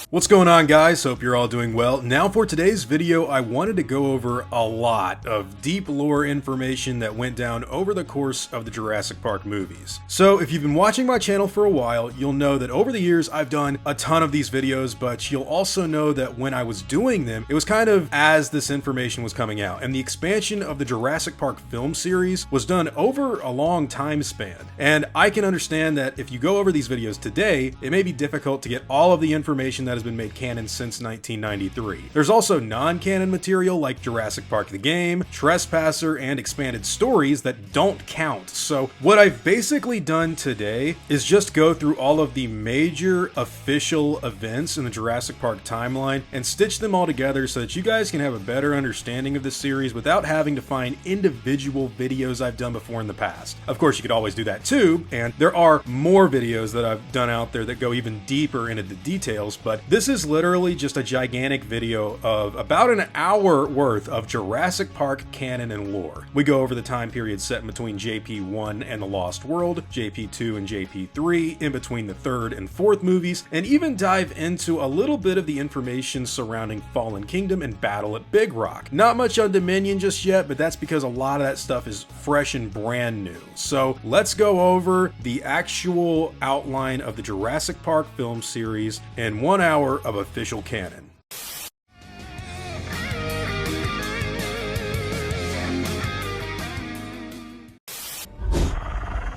What's going on, guys? Hope you're all doing well. Now for today's video, I wanted to go over a lot of deep lore information that went down over the course of the Jurassic Park movies. So if you've been watching my channel for a while, you'll know that over the years I've done a ton of these videos, but you'll also know that when I was doing them, it was kind of as this information was coming out, and the expansion of the Jurassic Park film series was done over a long time span. And I can understand that if you go over these videos today, it may be difficult to get all of the information that has been made canon since 1993. There's also non-canon material like Jurassic Park the game, Trespasser, and expanded stories that don't count. So what I've basically done today is just go through all of the major official events in the Jurassic Park timeline and stitch them all together so that you guys can have a better understanding of this series without having to find individual videos I've done before in the past. Of course, you could always do that too, and there are more videos that I've done out there that go even deeper into the details, but this is literally just a gigantic video of about an hour worth of Jurassic Park canon and lore. We go over the time period set in between JP1 and The Lost World, JP2 and JP3, in between the third and fourth movies, and even dive into a little bit of the information surrounding Fallen Kingdom and Battle at Big Rock. Not much on Dominion just yet, but that's because a lot of that stuff is fresh and brand new. So let's go over the actual outline of the Jurassic Park film series in 1 hour of official canon.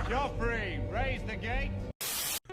Joffrey, raise the gate.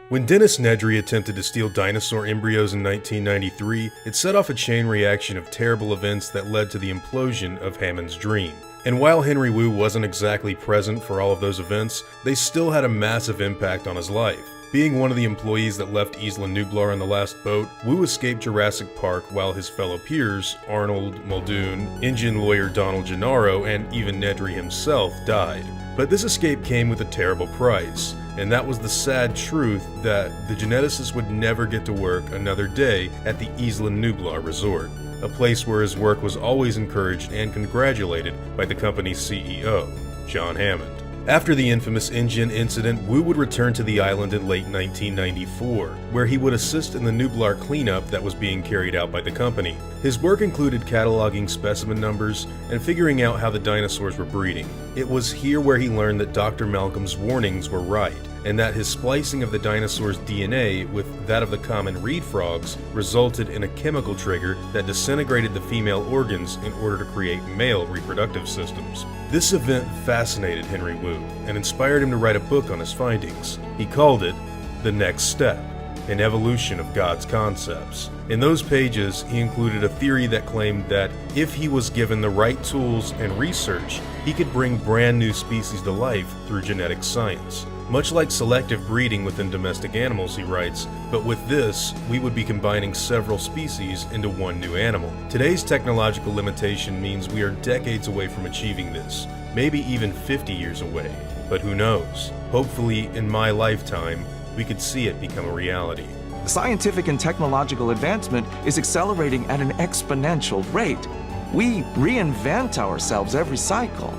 When Dennis Nedry attempted to steal dinosaur embryos in 1993, it set off a chain reaction of terrible events that led to the implosion of Hammond's dream. And while Henry Wu wasn't exactly present for all of those events, they still had a massive impact on his life. Being one of the employees that left Isla Nublar on the last boat, Wu escaped Jurassic Park while his fellow peers, Arnold, Muldoon, engine lawyer Donald Gennaro, and even Nedry himself died. But this escape came with a terrible price, and that was the sad truth that the geneticists would never get to work another day at the Isla Nublar resort, a place where his work was always encouraged and congratulated by the company's CEO, John Hammond. After the infamous engine incident, Wu would return to the island in late 1994, where he would assist in the Nublar cleanup that was being carried out by the company. His work included cataloging specimen numbers and figuring out how the dinosaurs were breeding. It was here where he learned that Dr. Malcolm's warnings were right, and that his splicing of the dinosaur's DNA with that of the common reed frogs resulted in a chemical trigger that disintegrated the female organs in order to create male reproductive systems. This event fascinated Henry Wu and inspired him to write a book on his findings. He called it The Next Step, an evolution of God's concepts. In those pages, he included a theory that claimed that if he was given the right tools and research, he could bring brand new species to life through genetic science. Much like selective breeding within domestic animals, he writes, but with this, we would be combining several species into one new animal. Today's technological limitation means we are decades away from achieving this, maybe even 50 years away. But who knows? Hopefully, in my lifetime, we could see it become a reality. Scientific and technological advancement is accelerating at an exponential rate. We reinvent ourselves every cycle.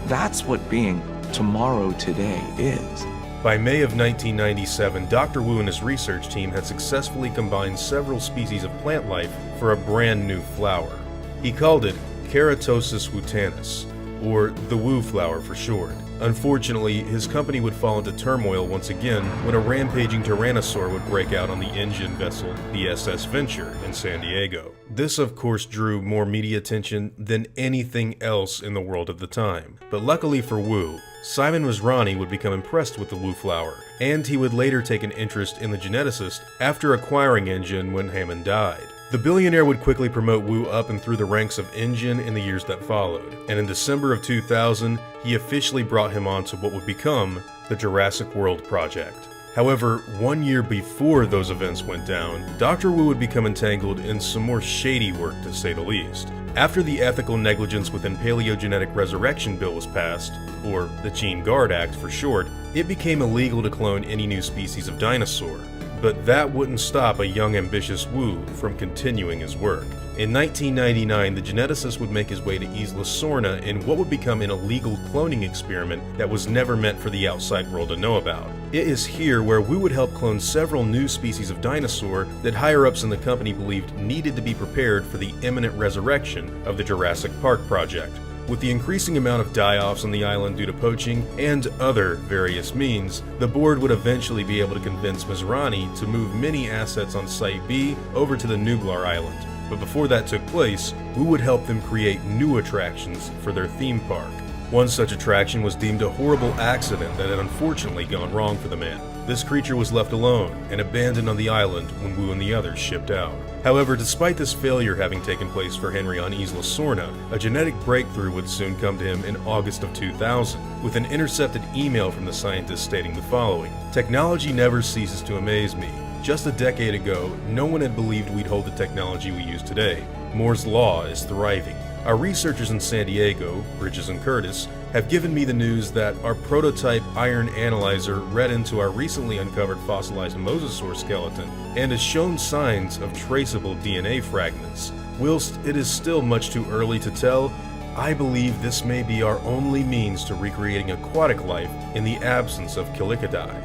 That's what being tomorrow today is. By May of 1997, Dr. Wu and his research team had successfully combined several species of plant life for a brand new flower. He called it Keratosis wutanus, or the Wu flower for short. Unfortunately, his company would fall into turmoil once again when a rampaging Tyrannosaur would break out on the engine vessel, the SS Venture, in San Diego. This, of course, drew more media attention than anything else in the world at the time. But luckily for Wu, Simon Masrani would become impressed with the Wu flower, and he would later take an interest in the geneticist after acquiring Engine when Hammond died. The billionaire would quickly promote Wu up and through the ranks of Engine in the years that followed, and in December of 2000, he officially brought him on to what would become the Jurassic World Project. However, 1 year before those events went down, Dr. Wu would become entangled in some more shady work, to say the least. After the Ethical Negligence Within Paleogenetic Resurrection Bill was passed, or the Gene Guard Act for short, it became illegal to clone any new species of dinosaur. But that wouldn't stop a young ambitious Wu from continuing his work. In 1999, the geneticist would make his way to Isla Sorna in what would become an illegal cloning experiment that was never meant for the outside world to know about. It is here where Wu would help clone several new species of dinosaur that higher-ups in the company believed needed to be prepared for the imminent resurrection of the Jurassic Park project. With the increasing amount of die-offs on the island due to poaching and other various means, the board would eventually be able to convince Masrani to move many assets on Site B over to the Nublar Island. But before that took place, Wu would help them create new attractions for their theme park. One such attraction was deemed a horrible accident that had unfortunately gone wrong for the man. This creature was left alone and abandoned on the island when Wu and the others shipped out. However, despite this failure having taken place for Henry on Isla Sorna, a genetic breakthrough would soon come to him in August of 2000, with an intercepted email from the scientist stating the following: "Technology never ceases to amaze me. Just a decade ago, no one had believed we'd hold the technology we use today. Moore's Law is thriving. Our researchers in San Diego, Bridges and Curtis, have given me the news that our prototype iron analyzer read into our recently uncovered fossilized mosasaur skeleton and has shown signs of traceable DNA fragments. Whilst it is still much too early to tell, I believe this may be our only means to recreating aquatic life in the absence of Calicadae."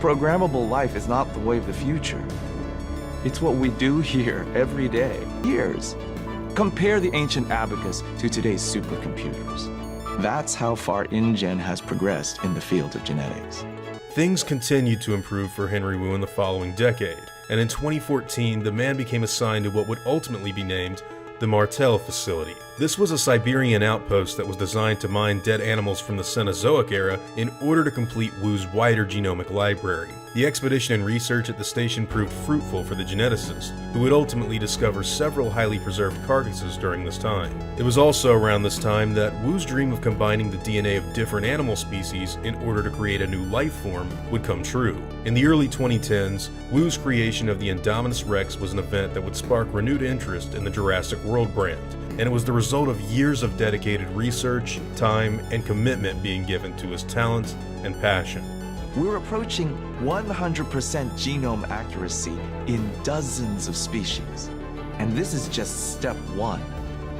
Programmable life is not the way of the future. It's what we do here every day. Years. Compare the ancient abacus to today's supercomputers. That's how far InGen has progressed in the field of genetics. Things continued to improve for Henry Wu in the following decade, and in 2014 the man became assigned to what would ultimately be named the Martel facility. This was a Siberian outpost that was designed to mine dead animals from the Cenozoic era in order to complete Wu's wider genomic library. The expedition and research at the station proved fruitful for the geneticist, who would ultimately discover several highly preserved carcasses during this time. It was also around this time that Wu's dream of combining the DNA of different animal species in order to create a new life form would come true. In the early 2010s, Wu's creation of the Indominus Rex was an event that would spark renewed interest in the Jurassic World brand, and it was the result of years of dedicated research, time, and commitment being given to his talent and passion. We're approaching 100% genome accuracy in dozens of species. And this is just step one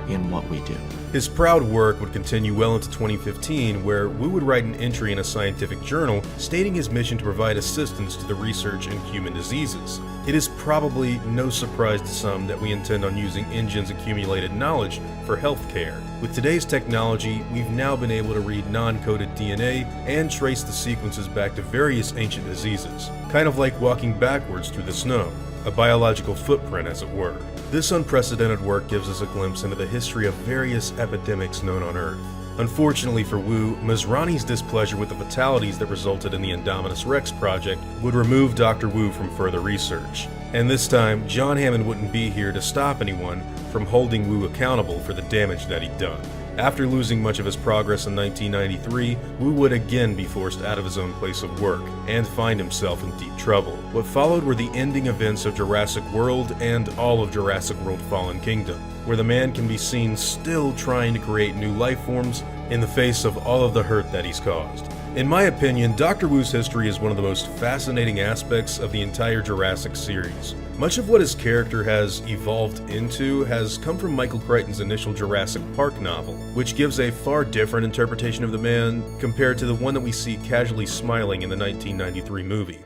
in what we do. His proud work would continue well into 2015, where Wu would write an entry in a scientific journal stating his mission to provide assistance to the research in human diseases. It is probably no surprise to some that we intend on using InGen's accumulated knowledge for healthcare. With today's technology, we've now been able to read non-coded DNA and trace the sequences back to various ancient diseases, kind of like walking backwards through the snow, a biological footprint as it were. This unprecedented work gives us a glimpse into the history of various epidemics known on Earth. Unfortunately for Wu, Masrani's displeasure with the fatalities that resulted in the Indominus Rex project would remove Dr. Wu from further research. And this time, John Hammond wouldn't be here to stop anyone from holding Wu accountable for the damage that he'd done. After losing much of his progress in 1993, Wu would again be forced out of his own place of work and find himself in deep trouble. What followed were the ending events of Jurassic World and all of Jurassic World Fallen Kingdom, where the man can be seen still trying to create new life forms in the face of all of the hurt that he's caused. In my opinion, Dr. Wu's history is one of the most fascinating aspects of the entire Jurassic series. Much of what his character has evolved into has come from Michael Crichton's initial Jurassic Park novel, which gives a far different interpretation of the man compared to the one that we see casually smiling in the 1993 movie.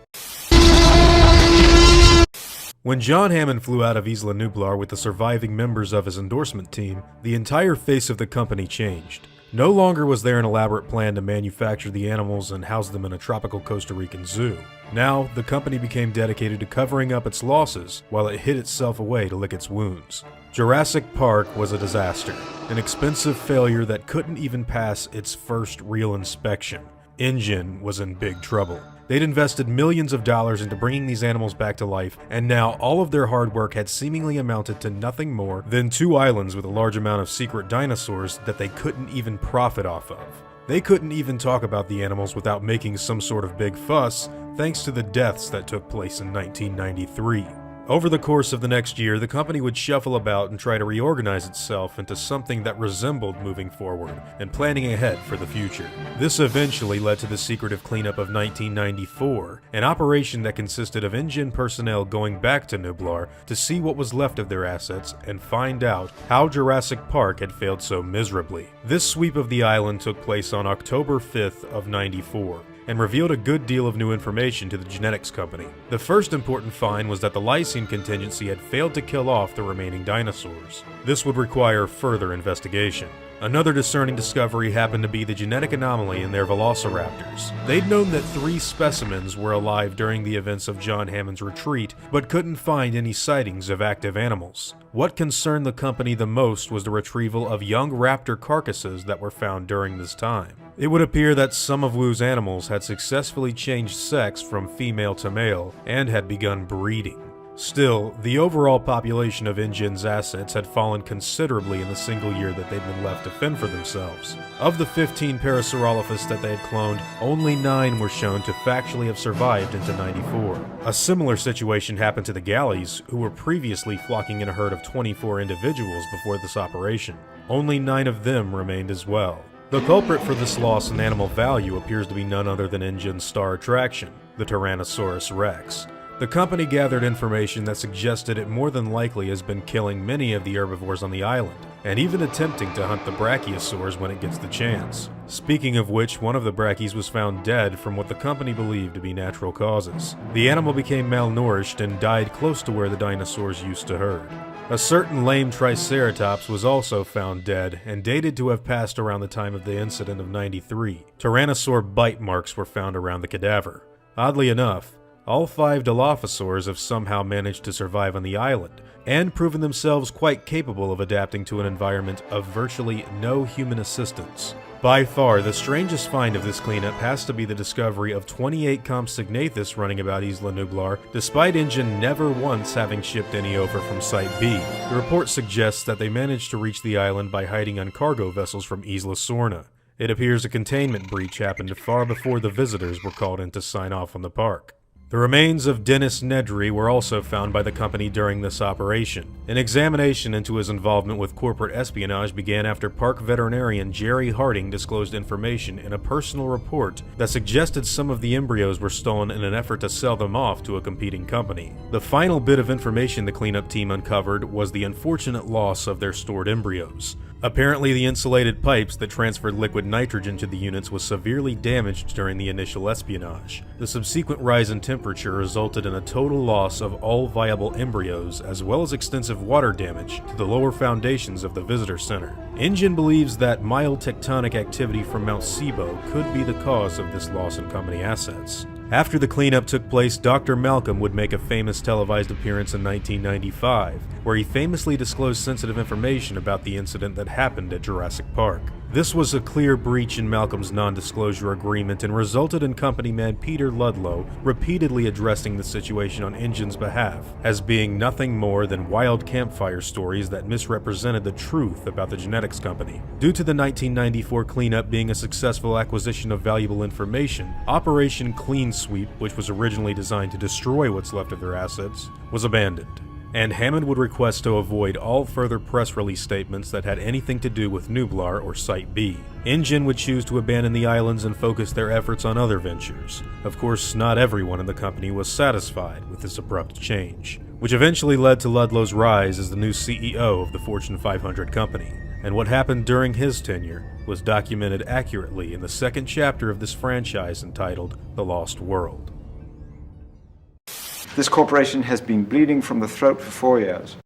When John Hammond flew out of Isla Nublar with the surviving members of his endorsement team, the entire face of the company changed. No longer was there an elaborate plan to manufacture the animals and house them in a tropical Costa Rican zoo. Now, the company became dedicated to covering up its losses while it hid itself away to lick its wounds. Jurassic Park was a disaster, an expensive failure that couldn't even pass its first real inspection. InGen was in big trouble. They'd invested millions of dollars into bringing these animals back to life, and now all of their hard work had seemingly amounted to nothing more than 2 islands with a large amount of secret dinosaurs that they couldn't even profit off of. They couldn't even talk about the animals without making some sort of big fuss, thanks to the deaths that took place in 1993. Over the course of the next year, the company would shuffle about and try to reorganize itself into something that resembled moving forward and planning ahead for the future. This eventually led to the secretive cleanup of 1994, an operation that consisted of InGen personnel going back to Nublar to see what was left of their assets and find out how Jurassic Park had failed so miserably. This sweep of the island took place on October 5th of 94. And revealed a good deal of new information to the genetics company. The first important find was that the lysine contingency had failed to kill off the remaining dinosaurs. This would require further investigation. Another discerning discovery happened to be the genetic anomaly in their velociraptors. They'd known that 3 specimens were alive during the events of John Hammond's retreat, but couldn't find any sightings of active animals. What concerned the company the most was the retrieval of young raptor carcasses that were found during this time. It would appear that some of Wu's animals had successfully changed sex from female to male and had begun breeding. Still, the overall population of InGen's assets had fallen considerably in the single year that they'd been left to fend for themselves. Of the 15 Parasaurolophus that they had cloned, only 9 were shown to factually have survived into 94. A similar situation happened to the galleys, who were previously flocking in a herd of 24 individuals before this operation. Only 9 of them remained as well. The culprit for this loss in animal value appears to be none other than InGen's star attraction, the Tyrannosaurus rex. The company gathered information that suggested it more than likely has been killing many of the herbivores on the island, and even attempting to hunt the brachiosaurs when it gets the chance. Speaking of which, one of the brachies was found dead from what the company believed to be natural causes. The animal became malnourished and died close to where the dinosaurs used to herd. A certain lame Triceratops was also found dead and dated to have passed around the time of the incident of 93. Tyrannosaur bite marks were found around the cadaver. Oddly enough, all 5 Dilophosaurs have somehow managed to survive on the island, and proven themselves quite capable of adapting to an environment of virtually no human assistance. By far, the strangest find of this cleanup has to be the discovery of 28 Compsognathus running about Isla Nublar, despite InGen never once having shipped any over from Site B. The report suggests that they managed to reach the island by hiding on cargo vessels from Isla Sorna. It appears a containment breach happened far before the visitors were called in to sign off on the park. The remains of Dennis Nedry were also found by the company during this operation. An examination into his involvement with corporate espionage began after park veterinarian Jerry Harding disclosed information in a personal report that suggested some of the embryos were stolen in an effort to sell them off to a competing company. The final bit of information the cleanup team uncovered was the unfortunate loss of their stored embryos. Apparently, the insulated pipes that transferred liquid nitrogen to the units was severely damaged during the initial espionage. The subsequent rise in temperature resulted in a total loss of all viable embryos, as well as extensive water damage to the lower foundations of the visitor center. InGen believes that mild tectonic activity from Mount Sibo could be the cause of this loss in company assets. After the cleanup took place, Dr. Malcolm would make a famous televised appearance in 1995, where he famously disclosed sensitive information about the incident that happened at Jurassic Park. This was a clear breach in Malcolm's non-disclosure agreement and resulted in company man Peter Ludlow repeatedly addressing the situation on InGen's behalf as being nothing more than wild campfire stories that misrepresented the truth about the genetics company. Due to the 1994 cleanup being a successful acquisition of valuable information, Operation Clean Sweep, which was originally designed to destroy what's left of their assets, was abandoned. And Hammond would request to avoid all further press release statements that had anything to do with Nublar or Site B. InGen would choose to abandon the islands and focus their efforts on other ventures. Of course, not everyone in the company was satisfied with this abrupt change, which eventually led to Ludlow's rise as the new CEO of the Fortune 500 company. And what happened during his tenure was documented accurately in the second chapter of this franchise entitled The Lost World. This corporation has been bleeding from the throat for 4 years.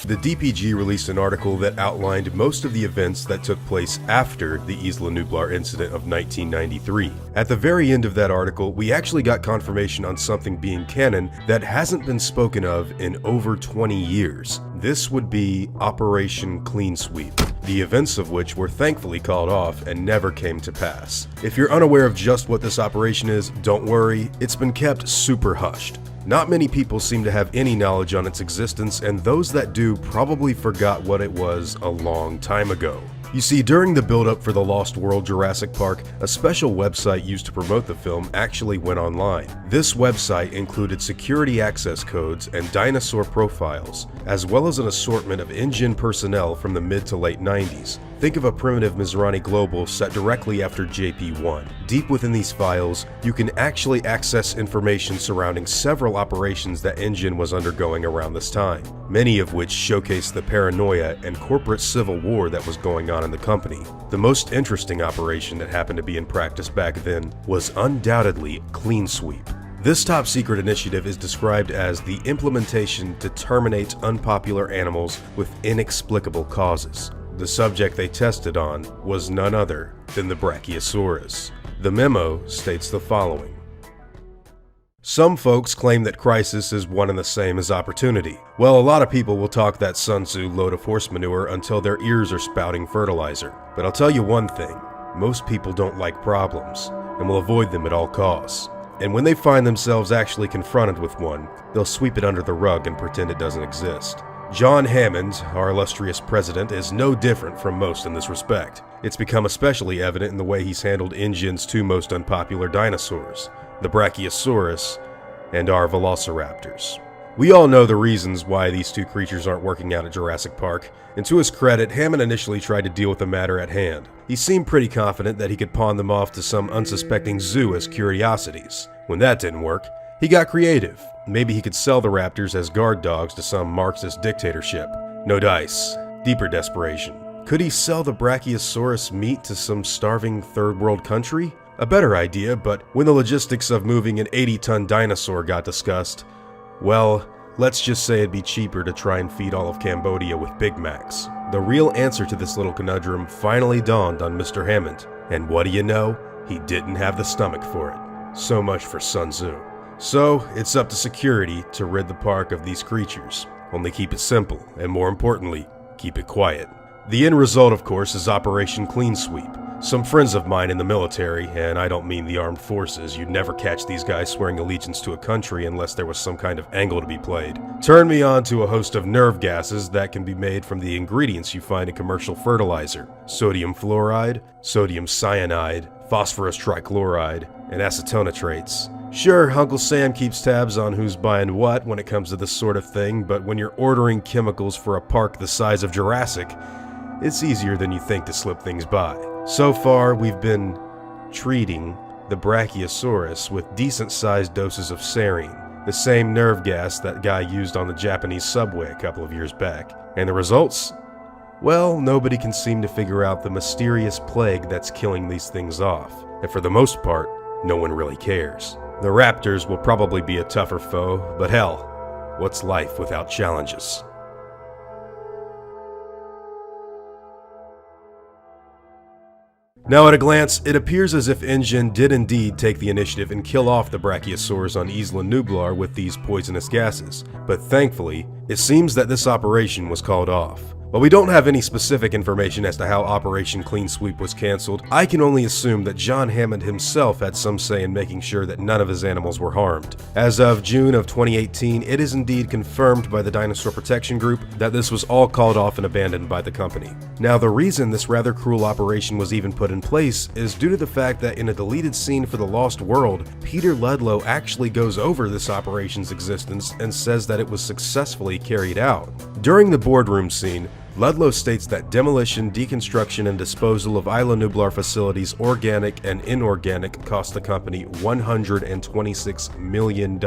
The DPG released an article that outlined most of the events that took place after the Isla Nublar incident of 1993. At the very end of that article, we actually got confirmation on something being canon that hasn't been spoken of in over 20 years. This would be Operation Clean Sweep, the events of which were thankfully called off and never came to pass. If you're unaware of just what this operation is, don't worry, it's been kept super hushed. Not many people seem to have any knowledge on its existence, and those that do probably forgot what it was a long time ago. You see, during the build-up for the Lost World Jurassic Park, a special website used to promote the film actually went online. This website included security access codes and dinosaur profiles, as well as an assortment of InGen personnel from the mid to late 90s. Think of a primitive Mizrahi global set directly after JP1. Deep within these files, you can actually access information surrounding several operations that InGen was undergoing around this time, many of which showcase the paranoia and corporate civil war that was going on in the company. The most interesting operation that happened to be in practice back then was undoubtedly Clean Sweep. This top-secret initiative is described as the implementation to terminate unpopular animals with inexplicable causes. The subject they tested on was none other than the Brachiosaurus. The memo states the following. Some folks claim that crisis is one and the same as opportunity. Well, a lot of people will talk that Sun Tzu load of horse manure until their ears are spouting fertilizer. But I'll tell you one thing, most people don't like problems and will avoid them at all costs. And when they find themselves actually confronted with one, they'll sweep it under the rug and pretend it doesn't exist. John Hammond, our illustrious president, is no different from most in this respect. It's become especially evident in the way he's handled InGen's two most unpopular dinosaurs, the Brachiosaurus and our Velociraptors. We all know the reasons why these two creatures aren't working out at Jurassic Park, and to his credit, Hammond initially tried to deal with the matter at hand. He seemed pretty confident that he could pawn them off to some unsuspecting zoo as curiosities. When that didn't work, he got creative. Maybe he could sell the raptors as guard dogs to some Marxist dictatorship. No dice. Deeper desperation. Could he sell the Brachiosaurus meat to some starving third world country? A better idea, but when the logistics of moving an 80-ton dinosaur got discussed, well, let's just say it'd be cheaper to try and feed all of Cambodia with Big Macs. The real answer to this little conundrum finally dawned on Mr. Hammond, and what do you know? He didn't have the stomach for it. So much for Sun Tzu. So, it's up to security to rid the park of these creatures. Only keep it simple, and more importantly, keep it quiet. The end result, of course, is Operation Clean Sweep. Some friends of mine in the military, and I don't mean the armed forces, you'd never catch these guys swearing allegiance to a country unless there was some kind of angle to be played, turned me on to a host of nerve gases that can be made from the ingredients you find in commercial fertilizer: sodium fluoride, sodium cyanide, phosphorus trichloride, and acetonitrates. Sure, Uncle Sam keeps tabs on who's buying what when it comes to this sort of thing, but when you're ordering chemicals for a park the size of Jurassic, it's easier than you think to slip things by. So far, we've been treating the Brachiosaurus with decent-sized doses of sarin, the same nerve gas that guy used on the Japanese subway a couple of years back. And the results? Well, nobody can seem to figure out the mysterious plague that's killing these things off. And for the most part, no one really cares. The Raptors will probably be a tougher foe, but hell, what's life without challenges? Now at a glance, it appears as if InGen did indeed take the initiative and kill off the Brachiosaurs on Isla Nublar with these poisonous gases, but thankfully, it seems that this operation was called off. While we don't have any specific information as to how Operation Clean Sweep was cancelled, I can only assume that John Hammond himself had some say in making sure that none of his animals were harmed. As of June of 2018, it is indeed confirmed by the Dinosaur Protection Group that this was all called off and abandoned by the company. Now, the reason this rather cruel operation was even put in place is due to the fact that in a deleted scene for The Lost World, Peter Ludlow actually goes over this operation's existence and says that it was successfully carried out. During the boardroom scene, Ludlow states that demolition, deconstruction, and disposal of Isla Nublar facilities, organic and inorganic, cost the company $126 million.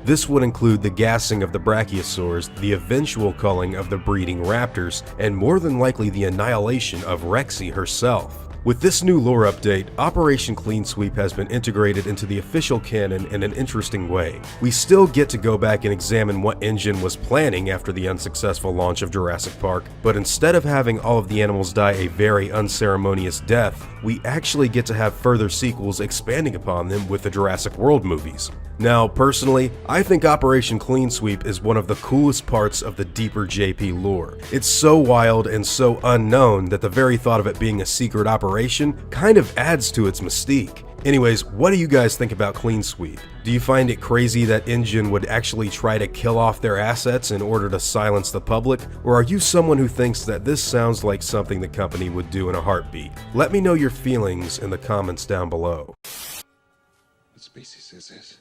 This would include the gassing of the Brachiosaurs, the eventual culling of the breeding raptors, and more than likely the annihilation of Rexy herself. With this new lore update, Operation Clean Sweep has been integrated into the official canon in an interesting way. We still get to go back and examine what InGen was planning after the unsuccessful launch of Jurassic Park, but instead of having all of the animals die a very unceremonious death, we actually get to have further sequels expanding upon them with the Jurassic World movies. Now, personally, I think Operation Clean Sweep is one of the coolest parts of the deeper JP lore. It's so wild and so unknown that the very thought of it being a secret operation kind of adds to its mystique. Anyways, what do you guys think about Clean Sweep? Do you find it crazy that InGen would actually try to kill off their assets in order to silence the public? Or are you someone who thinks that this sounds like something the company would do in a heartbeat? Let me know your feelings in the comments down below. What species is this?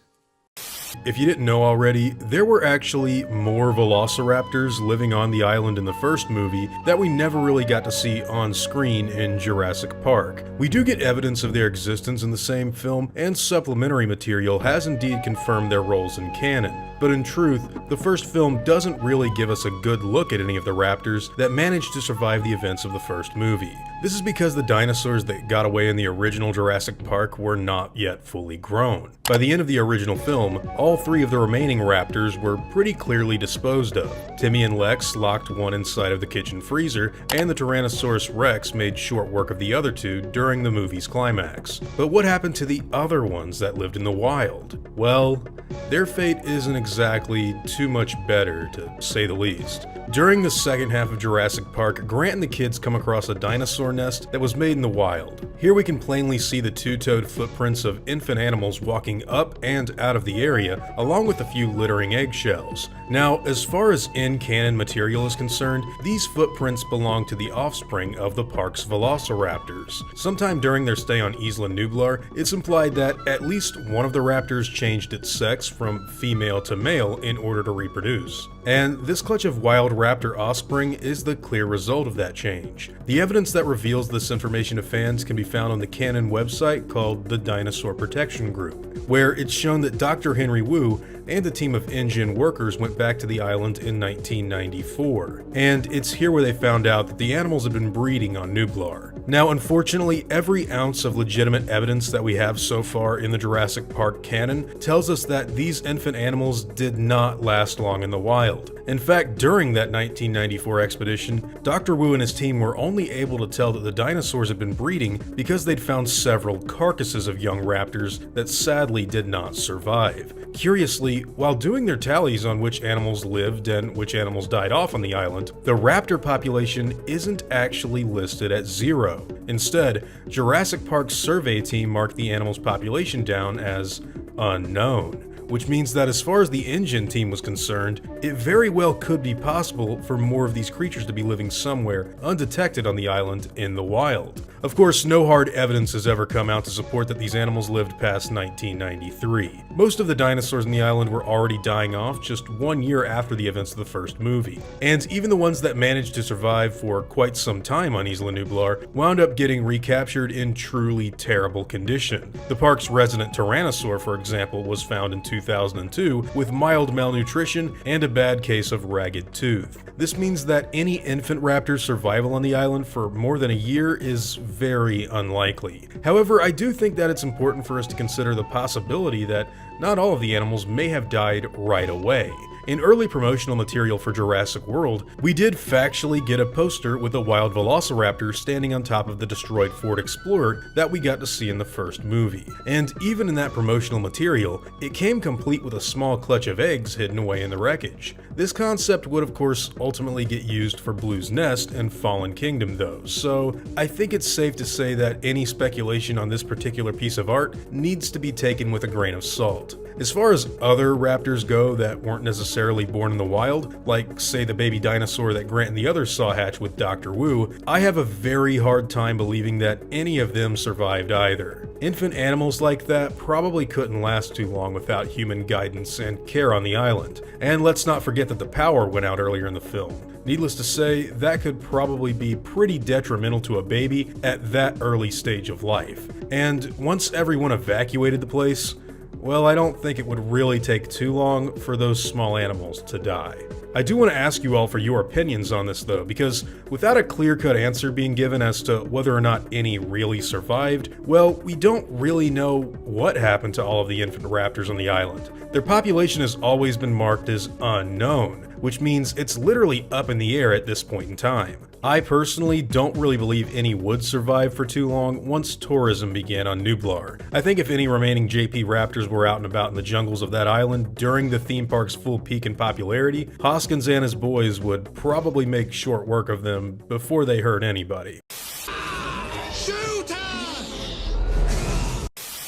If you didn't know already, there were actually more velociraptors living on the island in the first movie that we never really got to see on screen in Jurassic Park. We do get evidence of their existence in the same film, and supplementary material has indeed confirmed their roles in canon. But in truth, the first film doesn't really give us a good look at any of the raptors that managed to survive the events of the first movie. This is because the dinosaurs that got away in the original Jurassic Park were not yet fully grown. By the end of the original film, all three of the remaining raptors were pretty clearly disposed of. Timmy and Lex locked one inside of the kitchen freezer, and the Tyrannosaurus Rex made short work of the other two during the movie's climax. But what happened to the other ones that lived in the wild? Well, their fate isn't exactly too much better, to say the least. During the second half of Jurassic Park, Grant and the kids come across a dinosaur nest that was made in the wild. Here we can plainly see the two-toed footprints of infant animals walking up and out of the area, along with a few littering eggshells. Now, as far as in-canon material is concerned, these footprints belong to the offspring of the park's velociraptors. Sometime during their stay on Isla Nublar, it's implied that at least one of the raptors changed its sex from female to male in order to reproduce. And this clutch of wild raptor offspring is the clear result of that change. The evidence that reveals this information to fans can be found on the Canon website called the Dinosaur Protection Group, where it's shown that Dr. Henry Wu and a team of InGen workers went back to the island in 1994. And it's here where they found out that the animals had been breeding on Nublar. Now, unfortunately, every ounce of legitimate evidence that we have so far in the Jurassic Park canon tells us that these infant animals did not last long in the wild. In fact, during that 1994 expedition, Dr. Wu and his team were only able to tell that the dinosaurs had been breeding because they'd found several carcasses of young raptors that sadly did not survive. Curiously, while doing their tallies on which animals lived and which animals died off on the island, the raptor population isn't actually listed at 0. Instead, Jurassic Park's survey team marked the animal's population down as unknown, which means that as far as the InGen team was concerned, it very well could be possible for more of these creatures to be living somewhere undetected on the island in the wild. Of course, no hard evidence has ever come out to support that these animals lived past 1993. Most of the dinosaurs on the island were already dying off just 1 year after the events of the first movie. And even the ones that managed to survive for quite some time on Isla Nublar wound up getting recaptured in truly terrible condition. The park's resident Tyrannosaur, for example, was found in 2002 with mild malnutrition and a bad case of ragged tooth. This means that any infant raptor's survival on the island for more than a year is very unlikely. However, I do think that it's important for us to consider the possibility that not all of the animals may have died right away. In early promotional material for Jurassic World, we did factually get a poster with a wild velociraptor standing on top of the destroyed Ford Explorer that we got to see in the first movie. And even in that promotional material, it came complete with a small clutch of eggs hidden away in the wreckage. This concept would of course ultimately get used for Blue's Nest and Fallen Kingdom though, so I think it's safe to say that any speculation on this particular piece of art needs to be taken with a grain of salt. As far as other raptors go that weren't necessarily born in the wild, like say the baby dinosaur that Grant and the others saw hatch with Dr. Wu, I have a very hard time believing that any of them survived either. Infant animals like that probably couldn't last too long without human guidance and care on the island. And let's not forget that the power went out earlier in the film. Needless to say, that could probably be pretty detrimental to a baby at that early stage of life. And once everyone evacuated the place, well, I don't think it would really take too long for those small animals to die. I do want to ask you all for your opinions on this though, because without a clear-cut answer being given as to whether or not any really survived, well, we don't really know what happened to all of the infant raptors on the island. Their population has always been marked as unknown, which means it's literally up in the air at this point in time. I personally don't really believe any would survive for too long once tourism began on Nublar. I think if any remaining JP raptors were out and about in the jungles of that island during the theme park's full peak in popularity, Hoskins and his boys would probably make short work of them before they hurt anybody.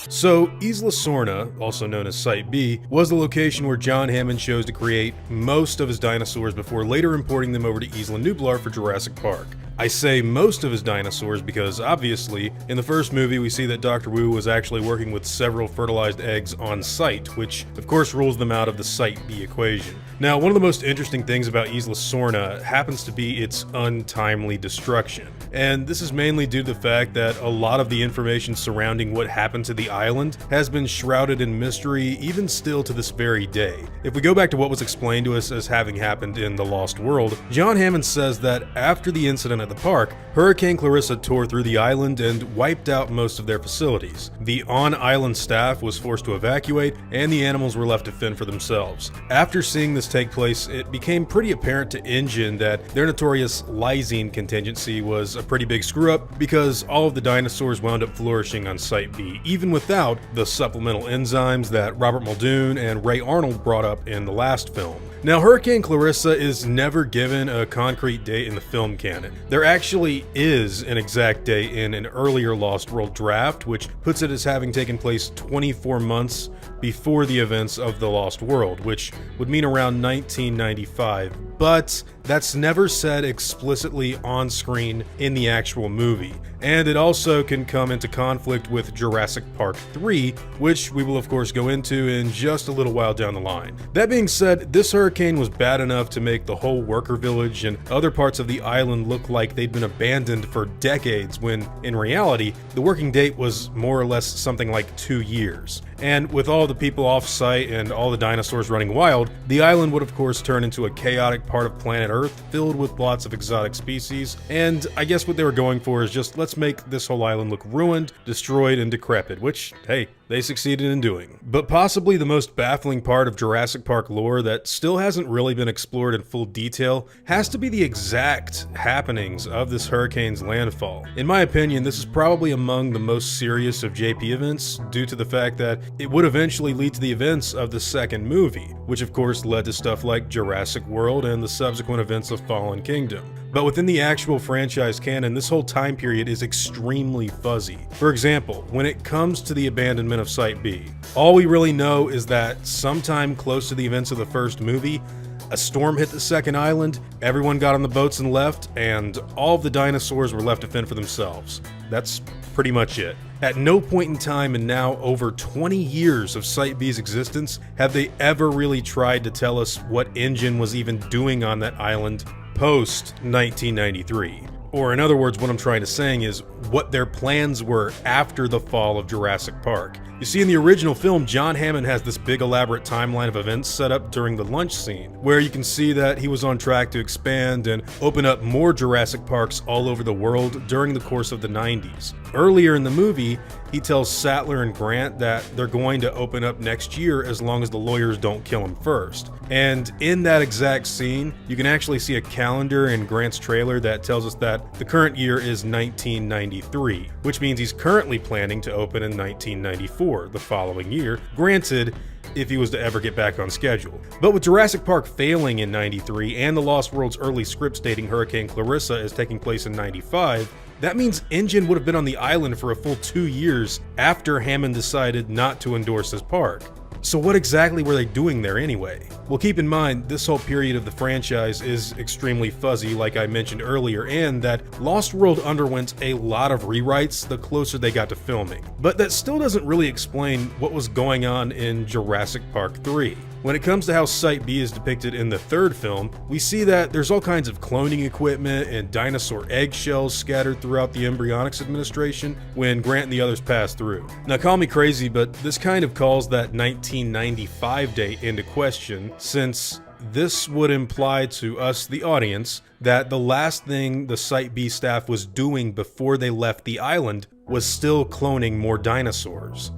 So, Isla Sorna, also known as Site B, was the location where John Hammond chose to create most of his dinosaurs before later importing them over to Isla Nublar for Jurassic Park. I say most of his dinosaurs because, obviously, in the first movie we see that Dr. Wu was actually working with several fertilized eggs on site, which of course rules them out of the Site B equation. Now, one of the most interesting things about Isla Sorna happens to be its untimely destruction. And this is mainly due to the fact that a lot of the information surrounding what happened to the island has been shrouded in mystery even still to this very day. If we go back to what was explained to us as having happened in The Lost World, John Hammond says that after the incident at the park, Hurricane Clarissa tore through the island and wiped out most of their facilities. The on-island staff was forced to evacuate, and the animals were left to fend for themselves. After seeing this take place, it became pretty apparent to InGen that their notorious lysine contingency was a pretty big screw-up because all of the dinosaurs wound up flourishing on Site B, even without the supplemental enzymes that Robert Muldoon and Ray Arnold brought up in the last film. Now, Hurricane Clarissa is never given a concrete date in the film canon. There actually is an exact date in an earlier Lost World draft, which puts it as having taken place 24 months before the events of The Lost World, which would mean around 1995, but that's never said explicitly on screen in the actual movie. And it also can come into conflict with Jurassic Park 3, which we will of course go into in just a little while down the line. That being said, this hurricane was bad enough to make the whole worker village and other parts of the island look like they'd been abandoned for decades, when in reality, the working date was more or less something like 2 years. And with all the people off-site and all the dinosaurs running wild, the island would of course turn into a chaotic part of planet Earth filled with lots of exotic species, and I guess what they were going for is just let's make this whole island look ruined, destroyed, and decrepit, which, hey, they succeeded in doing. But possibly the most baffling part of Jurassic Park lore that still hasn't really been explored in full detail has to be the exact happenings of this hurricane's landfall. In my opinion, this is probably among the most serious of JP events due to the fact that it would eventually lead to the events of the second movie, which of course led to stuff like Jurassic World and the subsequent events of Fallen Kingdom. But within the actual franchise canon, this whole time period is extremely fuzzy. For example, when it comes to the abandonment of Site B, all we really know is that sometime close to the events of the first movie, a storm hit the second island, everyone got on the boats and left, and all of the dinosaurs were left to fend for themselves. That's pretty much it. At no point in time in now over 20 years of Site B's existence have they ever really tried to tell us what InGen was even doing on that island post 1993. Or in other words, what I'm trying to say is what their plans were after the fall of Jurassic Park. You see, in the original film, John Hammond has this big elaborate timeline of events set up during the lunch scene, where you can see that he was on track to expand and open up more Jurassic Parks all over the world during the course of the 90s. Earlier in the movie, he tells Sattler and Grant that they're going to open up next year as long as the lawyers don't kill him first. And in that exact scene, you can actually see a calendar in Grant's trailer that tells us that the current year is 1993, which means he's currently planning to open in 1994, the following year, granted, if he was to ever get back on schedule. But with Jurassic Park failing in 93 and The Lost World's early script stating Hurricane Clarissa is taking place in 95, that means InGen would have been on the island for a full 2 years after Hammond decided not to endorse his park. So what exactly were they doing there anyway? Well, keep in mind, this whole period of the franchise is extremely fuzzy, like I mentioned earlier, and that Lost World underwent a lot of rewrites the closer they got to filming. But that still doesn't really explain what was going on in Jurassic Park 3. When it comes to how Site B is depicted in the third film, we see that there's all kinds of cloning equipment and dinosaur eggshells scattered throughout the embryonics administration when Grant and the others pass through. Now call me crazy, but this kind of calls that 1995 date into question, since this would imply to us, the audience, that the last thing the Site B staff was doing before they left the island was still cloning more dinosaurs.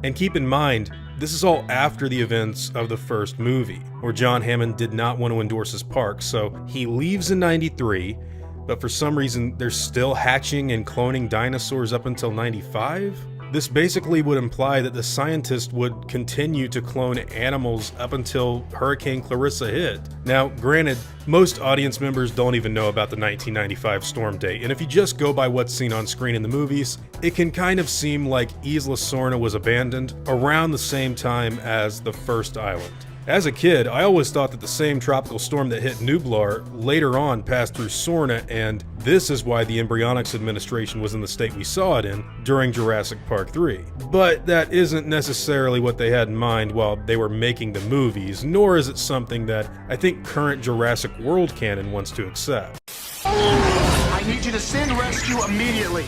And keep in mind, this is all after the events of the first movie, where John Hammond did not want to endorse his park, so he leaves in 93, but for some reason they're still hatching and cloning dinosaurs up until 95? This basically would imply that the scientists would continue to clone animals up until Hurricane Clarissa hit. Now, granted, most audience members don't even know about the 1995 storm date, and if you just go by what's seen on screen in the movies, it can kind of seem like Isla Sorna was abandoned around the same time as the first island. As a kid, I always thought that the same tropical storm that hit Nublar later on passed through Sorna, and this is why the embryonics administration was in the state we saw it in during Jurassic Park 3. But that isn't necessarily what they had in mind while they were making the movies, nor is it something that I think current Jurassic World canon wants to accept. I need you to send rescue immediately.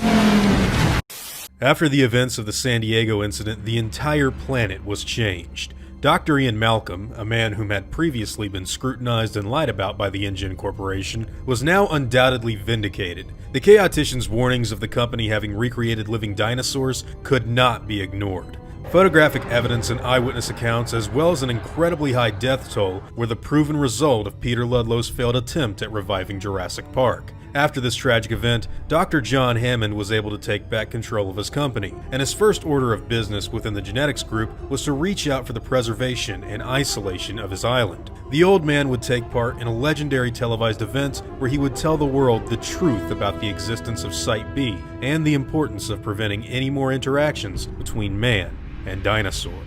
After the events of the San Diego incident, the entire planet was changed. Dr. Ian Malcolm, a man whom had previously been scrutinized and lied about by the InGen Corporation, was now undoubtedly vindicated. The Chaoticians' warnings of the company having recreated living dinosaurs could not be ignored. Photographic evidence and eyewitness accounts, as well as an incredibly high death toll, were the proven result of Peter Ludlow's failed attempt at reviving Jurassic Park. After this tragic event, Dr. John Hammond was able to take back control of his company, and his first order of business within the genetics group was to reach out for the preservation and isolation of his island. The old man would take part in a legendary televised event where he would tell the world the truth about the existence of Site B and the importance of preventing any more interactions between man and dinosaur.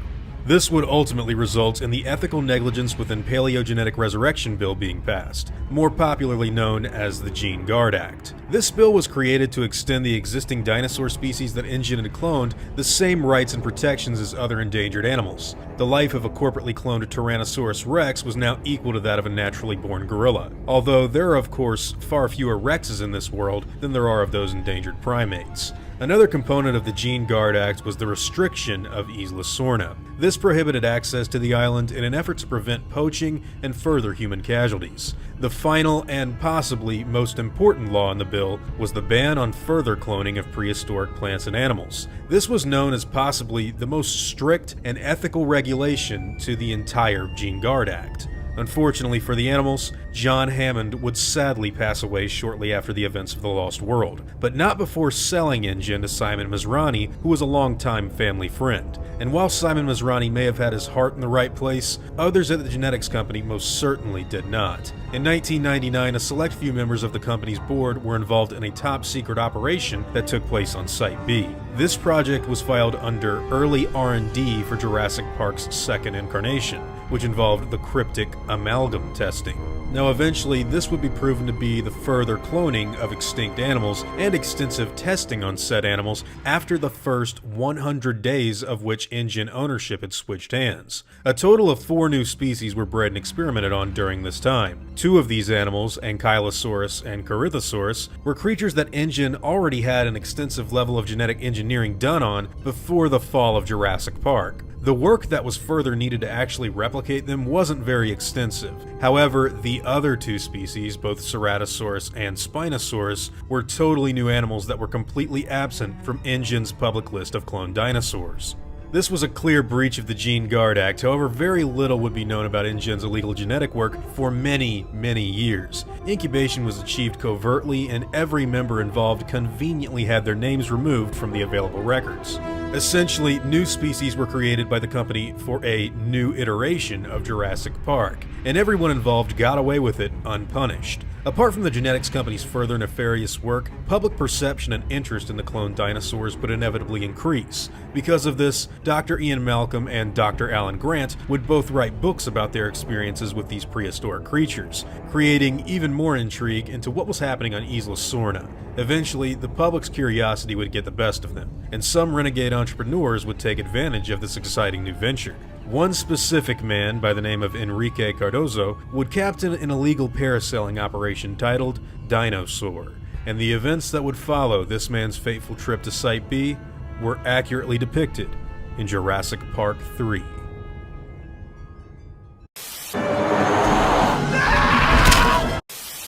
This would ultimately result in the Ethical Negligence Within Paleogenetic Resurrection Bill being passed, more popularly known as the Gene Guard Act. This bill was created to extend the existing dinosaur species that InGen had cloned the same rights and protections as other endangered animals. The life of a corporately cloned Tyrannosaurus rex was now equal to that of a naturally born gorilla, although there are of course far fewer rexes in this world than there are of those endangered primates. Another component of the Gene Guard Act was the restriction of Isla Sorna. This prohibited access to the island in an effort to prevent poaching and further human casualties. The final and possibly most important law in the bill was the ban on further cloning of prehistoric plants and animals. This was known as possibly the most strict and ethical regulation to the entire Gene Guard Act. Unfortunately for the animals, John Hammond would sadly pass away shortly after the events of The Lost World, but not before selling InGen to Simon Masrani, who was a longtime family friend. And while Simon Masrani may have had his heart in the right place, others at the genetics company most certainly did not. In 1999, a select few members of the company's board were involved in a top-secret operation that took place on Site B. This project was filed under early R&D for Jurassic Park's second incarnation, which involved the cryptic amalgam testing. Now eventually, this would be proven to be the further cloning of extinct animals and extensive testing on said animals after the first 100 days of which InGen ownership had switched hands. A total of 4 new species were bred and experimented on during this time. 2 of these animals, Ankylosaurus and Corythosaurus, were creatures that InGen already had an extensive level of genetic engineering done on before the fall of Jurassic Park. The work that was further needed to actually replicate them wasn't very extensive. However, the other 2 species, both Ceratosaurus and Spinosaurus, were totally new animals that were completely absent from InGen's public list of cloned dinosaurs. This was a clear breach of the Gene Guard Act, however very little would be known about InGen's illegal genetic work for many years. Incubation was achieved covertly and every member involved conveniently had their names removed from the available records. Essentially, new species were created by the company for a new iteration of Jurassic Park, and everyone involved got away with it unpunished. Apart from the genetics company's further nefarious work, public perception and interest in the cloned dinosaurs would inevitably increase. Because of this, Dr. Ian Malcolm and Dr. Alan Grant would both write books about their experiences with these prehistoric creatures, creating even more intrigue into what was happening on Isla Sorna. Eventually, the public's curiosity would get the best of them, and some renegade entrepreneurs would take advantage of this exciting new venture. One specific man by the name of Enrique Cardozo would captain an illegal parasailing operation titled Dinosaur, and the events that would follow this man's fateful trip to Site B were accurately depicted in Jurassic Park 3.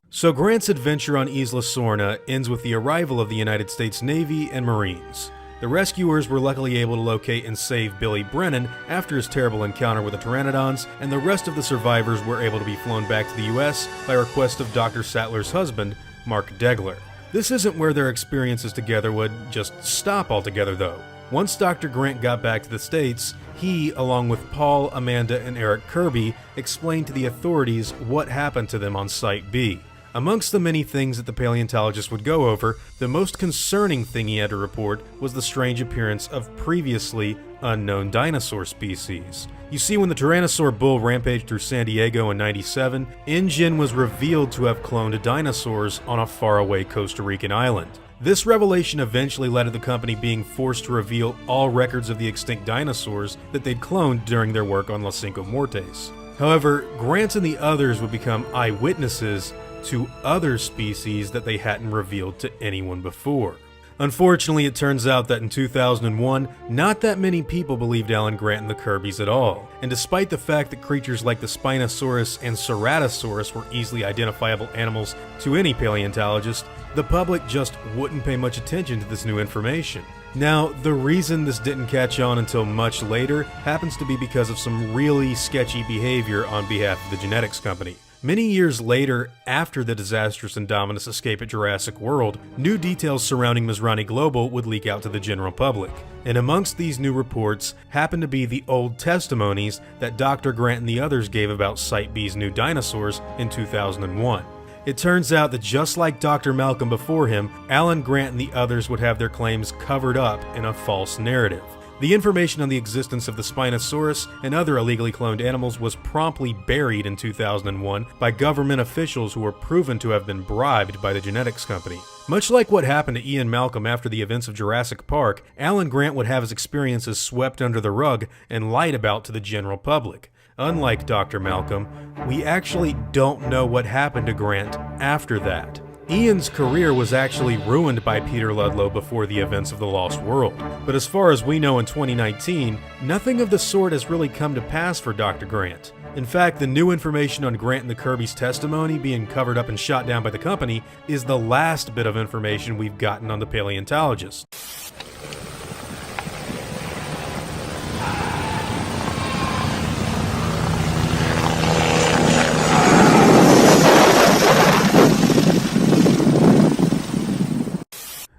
So Grant's adventure on Isla Sorna ends with the arrival of the United States Navy and Marines. The rescuers were luckily able to locate and save Billy Brennan after his terrible encounter with the Pteranodons, and the rest of the survivors were able to be flown back to the US by request of Dr. Sattler's husband, Mark Degler. This isn't where their experiences together would just stop altogether though. Once Dr. Grant got back to the States, he, along with Paul, Amanda, and Eric Kirby, explained to the authorities what happened to them on Site B. Amongst the many things that the paleontologist would go over, the most concerning thing he had to report was the strange appearance of previously unknown dinosaur species. You see, when the Tyrannosaur bull rampaged through San Diego in '97, InGen was revealed to have cloned dinosaurs on a faraway Costa Rican island. This revelation eventually led to the company being forced to reveal all records of the extinct dinosaurs that they'd cloned during their work on Los Cinco Mortes. However, Grant and the others would become eyewitnesses to other species that they hadn't revealed to anyone before. Unfortunately, it turns out that in 2001, not that many people believed Alan Grant and the Kirbys at all, and despite the fact that creatures like the Spinosaurus and Ceratosaurus were easily identifiable animals to any paleontologist, the public just wouldn't pay much attention to this new information. Now, the reason this didn't catch on until much later happens to be because of some really sketchy behavior on behalf of the genetics company. Many years later, after the disastrous Indominus escape at Jurassic World, new details surrounding Masrani Global would leak out to the general public. And amongst these new reports happened to be the old testimonies that Dr. Grant and the others gave about Site B's new dinosaurs in 2001. It turns out that just like Dr. Malcolm before him, Alan Grant and the others would have their claims covered up in a false narrative. The information on the existence of the Spinosaurus and other illegally cloned animals was promptly buried in 2001 by government officials who were proven to have been bribed by the genetics company. Much like what happened to Ian Malcolm after the events of Jurassic Park, Alan Grant would have his experiences swept under the rug and lied about to the general public. Unlike Dr. Malcolm, we actually don't know what happened to Grant after that. Ian's career was actually ruined by Peter Ludlow before the events of The Lost World, but as far as we know in 2019, nothing of the sort has really come to pass for Dr. Grant. In fact, the new information on Grant and the Kirbys' testimony being covered up and shot down by the company is the last bit of information we've gotten on the paleontologist.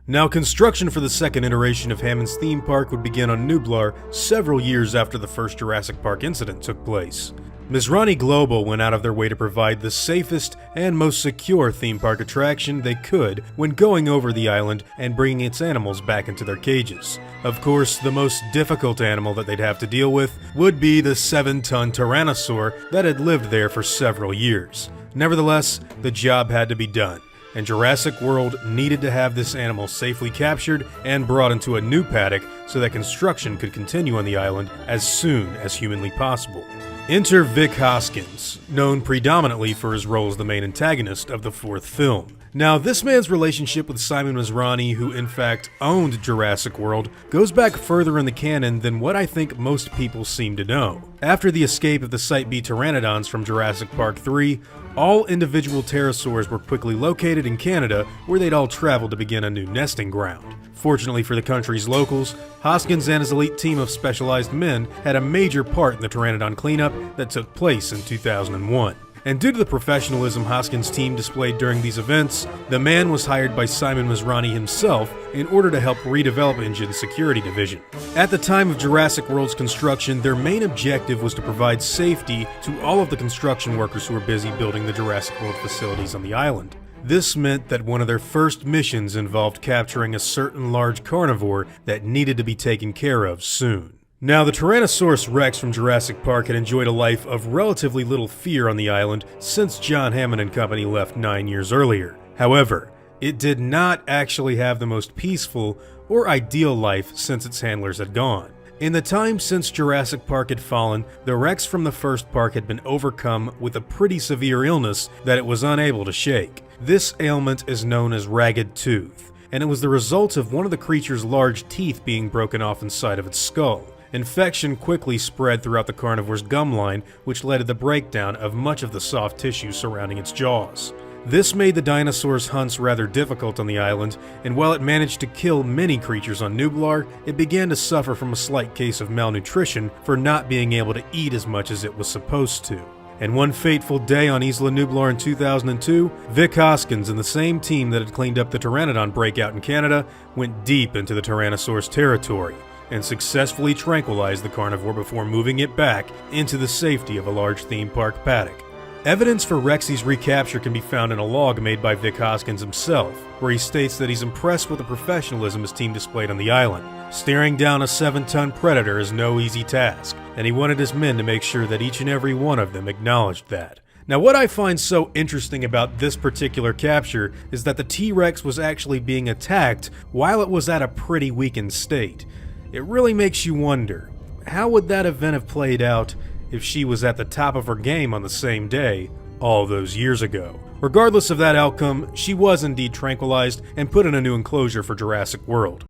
Now, construction for the second iteration of Hammond's theme park would begin on Nublar several years after the first Jurassic Park incident took place. Masrani Global went out of their way to provide the safest and most secure theme park attraction they could when going over the island and bringing its animals back into their cages. Of course, the most difficult animal that they'd have to deal with would be the 7-ton Tyrannosaur that had lived there for several years. Nevertheless, the job had to be done, and Jurassic World needed to have this animal safely captured and brought into a new paddock so that construction could continue on the island as soon as humanly possible. Enter Vic Hoskins, known predominantly for his role as the main antagonist of the fourth film. Now, this man's relationship with Simon Masrani, who in fact owned Jurassic World, goes back further in the canon than what I think most people seem to know. After the escape of the Site B pteranodons from Jurassic Park 3, all individual pterosaurs were quickly located in Canada, where they'd all traveled to begin a new nesting ground. Fortunately for the country's locals, Hoskins and his elite team of specialized men had a major part in the pteranodon cleanup that took place in 2001. And due to the professionalism Hoskins' team displayed during these events, the man was hired by Simon Masrani himself in order to help redevelop InGen's security division. At the time of Jurassic World's construction, their main objective was to provide safety to all of the construction workers who were busy building the Jurassic World facilities on the island. This meant that one of their first missions involved capturing a certain large carnivore that needed to be taken care of soon. Now, the Tyrannosaurus Rex from Jurassic Park had enjoyed a life of relatively little fear on the island since John Hammond and company left 9 years earlier. However, it did not actually have the most peaceful or ideal life since its handlers had gone. In the time since Jurassic Park had fallen, the Rex from the first park had been overcome with a pretty severe illness that it was unable to shake. This ailment is known as ragged tooth, and it was the result of one of the creature's large teeth being broken off inside of its skull. Infection quickly spread throughout the carnivore's gum line, which led to the breakdown of much of the soft tissue surrounding its jaws. This made the dinosaurs' hunts rather difficult on the island, and while it managed to kill many creatures on Nublar, it began to suffer from a slight case of malnutrition for not being able to eat as much as it was supposed to. And one fateful day on Isla Nublar in 2002, Vic Hoskins and the same team that had cleaned up the Pteranodon breakout in Canada went deep into the Tyrannosaurus territory. and successfully tranquilized the carnivore before moving it back into the safety of a large theme park paddock. Evidence for Rexy's recapture can be found in a log made by Vic Hoskins himself, where he states that he's impressed with the professionalism his team displayed on the island. Staring down a 7-ton predator is no easy task, and he wanted his men to make sure that each and every one of them acknowledged that. Now, what I find so interesting about this particular capture is that the T-Rex was actually being attacked while it was at a pretty weakened state. It really makes you wonder, how would that event have played out if she was at the top of her game on the same day all those years ago? Regardless of that outcome, she was indeed tranquilized and put in a new enclosure for Jurassic World.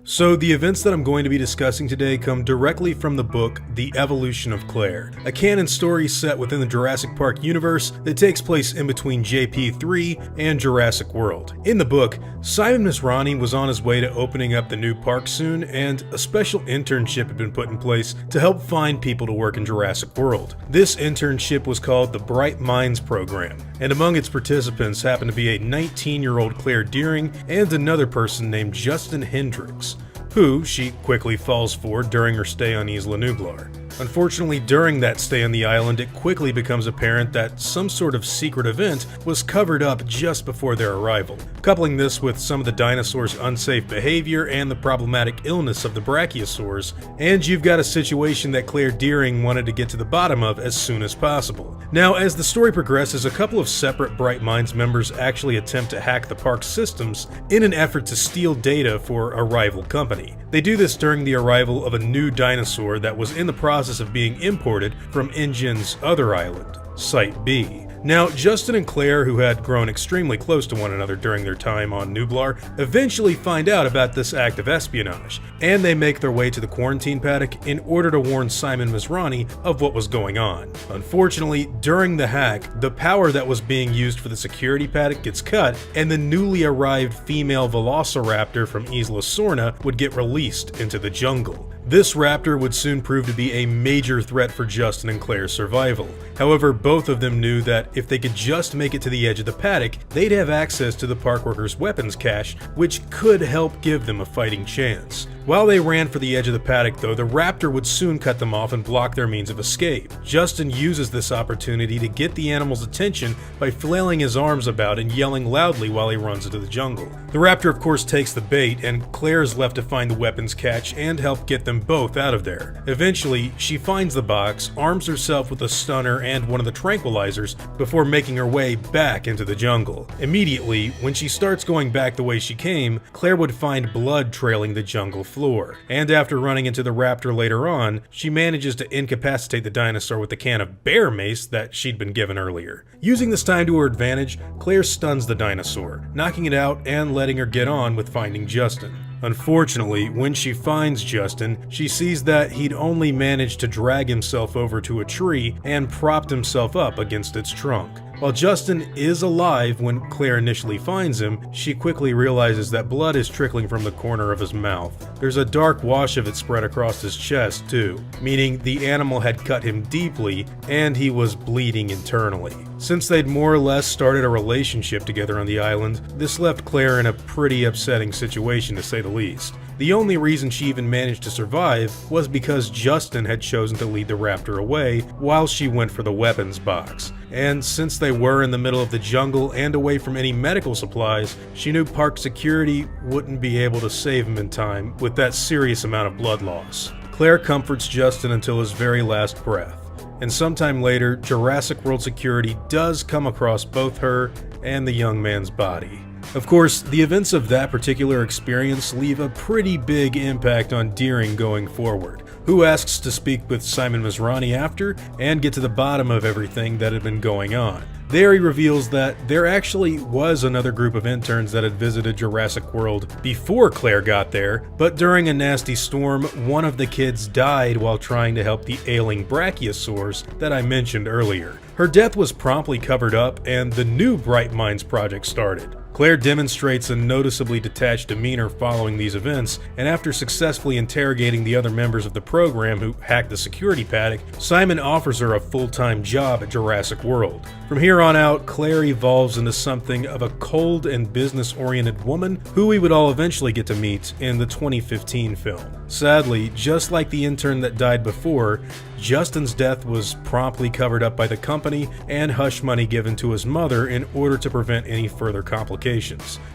So the events that I'm going to be discussing today come directly from the book The Evolution of Claire, a canon story set within the Jurassic Park universe that takes place in between JP3 and Jurassic World. In the book, Simon Masrani was on his way to opening up the new park soon, and a special internship had been put in place to help find people to work in Jurassic World. This internship was called the Bright Minds Program, and among its participants happened to be a 19-year-old Claire Deering and another person named Justin Hendricks, who she quickly falls for during her stay on Isla Nublar. Unfortunately, during that stay on the island, it quickly becomes apparent that some sort of secret event was covered up just before their arrival. Coupling this with some of the dinosaurs' unsafe behavior and the problematic illness of the brachiosaurs, and you've got a situation that Claire Deering wanted to get to the bottom of as soon as possible. Now, as the story progresses, a couple of separate Bright Minds members actually attempt to hack the park's systems in an effort to steal data for a rival company. They do this during the arrival of a new dinosaur that was in the process of being imported from InGen's other island, Site B. Now, Justin and Claire, who had grown extremely close to one another during their time on Nublar, eventually find out about this act of espionage, and they make their way to the quarantine paddock in order to warn Simon Masrani of what was going on. Unfortunately, during the hack, the power that was being used for the security paddock gets cut, and the newly arrived female velociraptor from Isla Sorna would get released into the jungle. This raptor would soon prove to be a major threat for Justin and Claire's survival. However, both of them knew that if they could just make it to the edge of the paddock, they'd have access to the park workers' weapons cache, which could help give them a fighting chance. While they ran for the edge of the paddock, though, the raptor would soon cut them off and block their means of escape. Justin uses this opportunity to get the animal's attention by flailing his arms about and yelling loudly while he runs into the jungle. The raptor, of course, takes the bait, and Claire is left to find the weapons cache and help get them both out of there. Eventually, she finds the box, arms herself with a stunner and one of the tranquilizers before making her way back into the jungle. Immediately, when she starts going back the way she came, Claire would find blood trailing the jungle floor, and after running into the raptor later on, she manages to incapacitate the dinosaur with the can of bear mace that she'd been given earlier. Using this time to her advantage, Claire stuns the dinosaur, knocking it out and letting her get on with finding Justin. Unfortunately, when she finds Justin, she sees that he'd only managed to drag himself over to a tree and propped himself up against its trunk. While Justin is alive when Claire initially finds him, she quickly realizes that blood is trickling from the corner of his mouth. There's a dark wash of it spread across his chest too, meaning the animal had cut him deeply and he was bleeding internally. Since they'd more or less started a relationship together on the island, this left Claire in a pretty upsetting situation to say the least. The only reason she even managed to survive was because Justin had chosen to lead the raptor away while she went for the weapons box. And since they were in the middle of the jungle and away from any medical supplies, she knew park security wouldn't be able to save him in time with that serious amount of blood loss. Claire comforts Justin until his very last breath, and sometime later, Jurassic World security does come across both her and the young man's body. Of course, the events of that particular experience leave a pretty big impact on Deering going forward, who asks to speak with Simon Masrani after and get to the bottom of everything that had been going on. There he reveals that there actually was another group of interns that had visited Jurassic World before Claire got there, but during a nasty storm, one of the kids died while trying to help the ailing brachiosaurs that I mentioned earlier. Her death was promptly covered up and the new Bright Minds project started. Claire demonstrates a noticeably detached demeanor following these events, and after successfully interrogating the other members of the program who hacked the security paddock, Simon offers her a full-time job at Jurassic World. From here on out, Claire evolves into something of a cold and business-oriented woman who we would all eventually get to meet in the 2015 film. Sadly, just like the intern that died before, Justin's death was promptly covered up by the company and hush money given to his mother in order to prevent any further complications.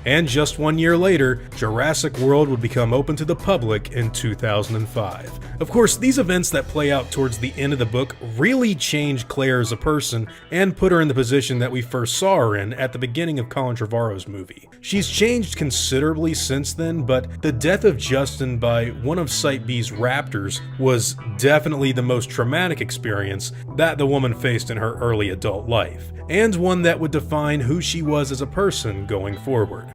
And just 1 year later, Jurassic World would become open to the public in 2005. Of course, these events that play out towards the end of the book really change Claire as a person and put her in the position that we first saw her in at the beginning of Colin Trevorrow's movie. She's changed considerably since then, but the death of Justin by one of Site B's Raptors was definitely the most traumatic experience that the woman faced in her early adult life, and one that would define who she was as a person going forward.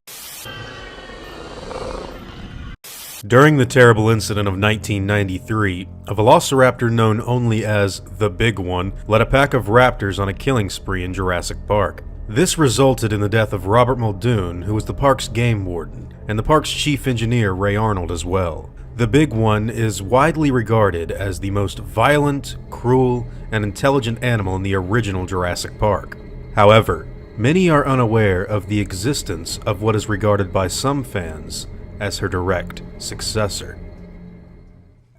During the terrible incident of 1993, a velociraptor known only as the Big One led a pack of raptors on a killing spree in Jurassic Park. This resulted in the death of Robert Muldoon, who was the park's game warden, and the park's chief engineer, Ray Arnold, as well. The Big One is widely regarded as the most violent, cruel, and intelligent animal in the original Jurassic Park. However, many are unaware of the existence of what is regarded by some fans as her direct successor.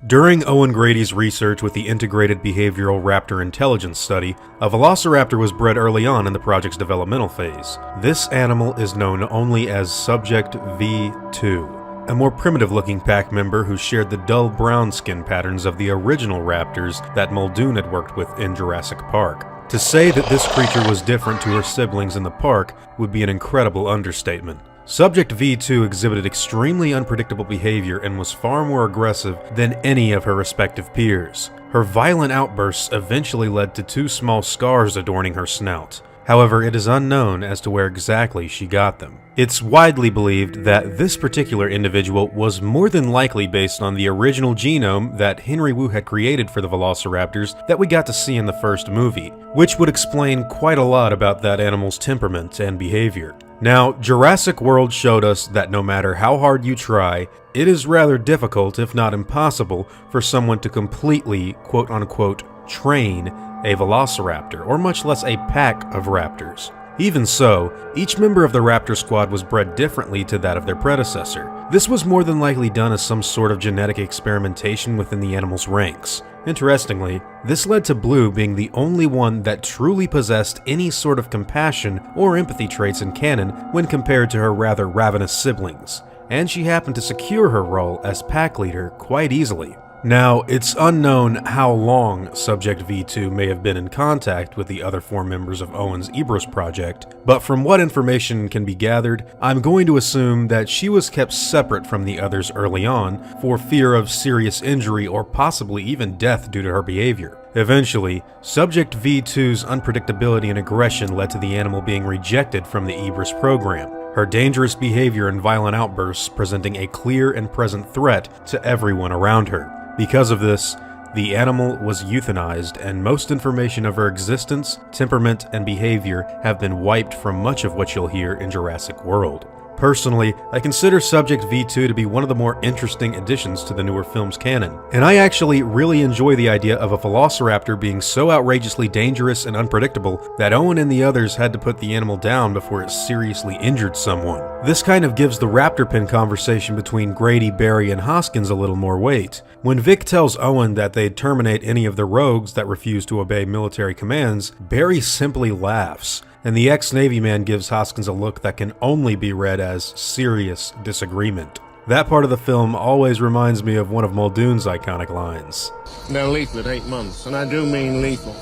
During Owen Grady's research with the Integrated Behavioral Raptor Intelligence Study, a velociraptor was bred early on in the project's developmental phase. This animal is known only as Subject V2, a more primitive-looking pack member who shared the dull brown skin patterns of the original raptors that Muldoon had worked with in Jurassic Park. To say that this creature was different to her siblings in the park would be an incredible understatement. Subject V2 exhibited extremely unpredictable behavior and was far more aggressive than any of her respective peers. Her violent outbursts eventually led to 2 small scars adorning her snout. However, it is unknown as to where exactly she got them. It's widely believed that this particular individual was more than likely based on the original genome that Henry Wu had created for the velociraptors that we got to see in the first movie, which would explain quite a lot about that animal's temperament and behavior. Now, Jurassic World showed us that no matter how hard you try, it is rather difficult, if not impossible, for someone to completely, quote-unquote, train a velociraptor, or much less a pack of raptors. Even so, each member of the raptor squad was bred differently to that of their predecessor. This was more than likely done as some sort of genetic experimentation within the animal's ranks. Interestingly, this led to Blue being the only one that truly possessed any sort of compassion or empathy traits in canon when compared to her rather ravenous siblings, and she happened to secure her role as pack leader quite easily. Now, it's unknown how long Subject V2 may have been in contact with the other 4 members of Owen's Ebros project, but from what information can be gathered, I'm going to assume that she was kept separate from the others early on for fear of serious injury or possibly even death due to her behavior. Eventually, Subject V2's unpredictability and aggression led to the animal being rejected from the Ebros program, her dangerous behavior and violent outbursts presenting a clear and present threat to everyone around her. Because of this, the animal was euthanized, and most information of her existence, temperament, and behavior have been wiped from much of what you'll hear in Jurassic World. Personally, I consider Subject V2 to be one of the more interesting additions to the newer film's canon, and I actually really enjoy the idea of a velociraptor being so outrageously dangerous and unpredictable that Owen and the others had to put the animal down before it seriously injured someone. This kind of gives the raptor pen conversation between Grady, Barry, and Hoskins a little more weight. When Vic tells Owen that they'd terminate any of the rogues that refuse to obey military commands, Barry simply laughs, and the ex-Navy man gives Hoskins a look that can only be read as serious disagreement. That part of the film always reminds me of one of Muldoon's iconic lines. They're lethal at 8 months, and I do mean lethal.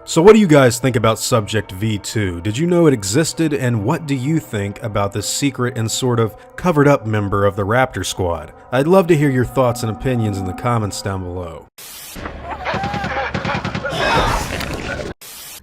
So what do you guys think about Subject V2? Did you know it existed, and what do you think about this secret and sort of covered up member of the Raptor squad? I'd love to hear your thoughts and opinions in the comments down below.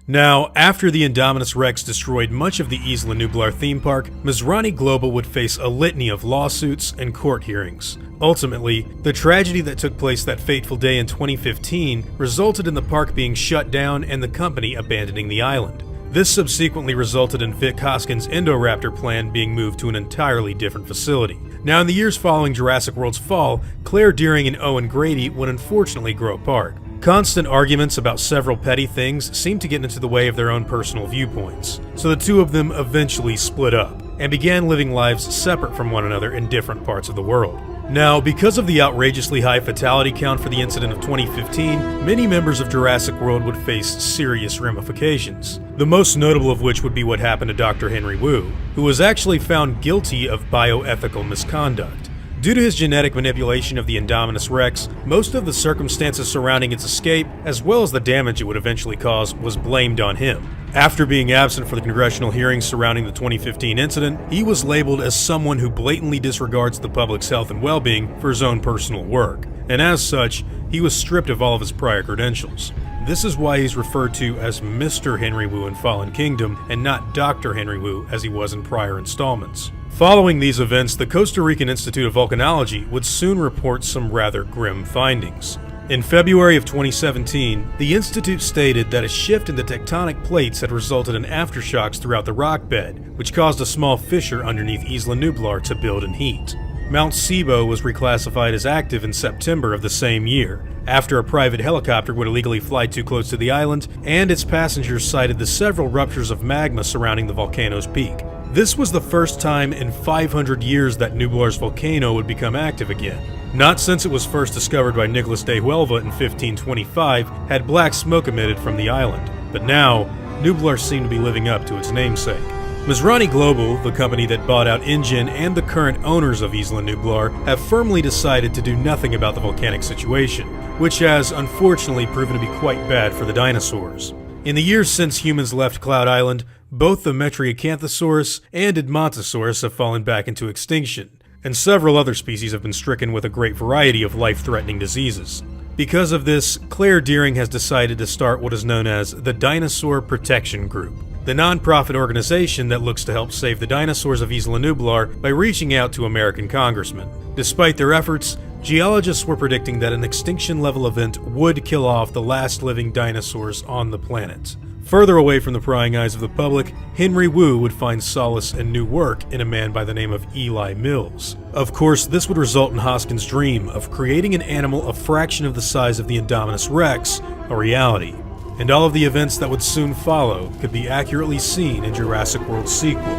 Now, after the Indominus Rex destroyed much of the Isla Nublar theme park, Masrani Global would face a litany of lawsuits and court hearings. Ultimately, the tragedy that took place that fateful day in 2015 resulted in the park being shut down and the company abandoning the island. This subsequently resulted in Vic Hoskins' Indoraptor plan being moved to an entirely different facility. Now, in the years following Jurassic World's fall, Claire Dearing and Owen Grady would unfortunately grow apart. Constant arguments about several petty things seemed to get into the way of their own personal viewpoints, so the two of them eventually split up and began living lives separate from one another in different parts of the world. Now, because of the outrageously high fatality count for the incident of 2015, many members of Jurassic World would face serious ramifications. The most notable of which would be what happened to Dr. Henry Wu, who was actually found guilty of bioethical misconduct. Due to his genetic manipulation of the Indominus Rex, most of the circumstances surrounding its escape, as well as the damage it would eventually cause, was blamed on him. After being absent for the congressional hearings surrounding the 2015 incident, he was labeled as someone who blatantly disregards the public's health and well-being for his own personal work, and as such, he was stripped of all of his prior credentials. This is why he's referred to as Mr. Henry Wu in Fallen Kingdom, and not Dr. Henry Wu as he was in prior installments. Following these events, the Costa Rican Institute of Volcanology would soon report some rather grim findings. In February of 2017, the Institute stated that a shift in the tectonic plates had resulted in aftershocks throughout the rock bed, which caused a small fissure underneath Isla Nublar to build and heat. Mount Sibo was reclassified as active in September of the same year, after a private helicopter would illegally fly too close to the island, and its passengers cited the several ruptures of magma surrounding the volcano's peak. This was the first time in 500 years that Nublar's volcano would become active again. Not since it was first discovered by Nicolas de Huelva in 1525 had black smoke emitted from the island, but now, Nublar seemed to be living up to its namesake. Masrani Global, the company that bought out InGen and the current owners of Isla Nublar, have firmly decided to do nothing about the volcanic situation, which has unfortunately proven to be quite bad for the dinosaurs. In the years since humans left Cloud Island, both the Metriacanthosaurus and Edmontosaurus have fallen back into extinction, and several other species have been stricken with a great variety of life-threatening diseases. Because of this, Claire Dearing has decided to start what is known as the Dinosaur Protection Group, the non-profit organization that looks to help save the dinosaurs of Isla Nublar by reaching out to American congressmen. Despite their efforts, geologists were predicting that an extinction-level event would kill off the last living dinosaurs on the planet. Further away from the prying eyes of the public, Henry Wu would find solace and new work in a man by the name of Eli Mills. Of course, this would result in Hoskins' dream of creating an animal a fraction of the size of the Indominus Rex a reality. And all of the events that would soon follow could be accurately seen in Jurassic World's sequel,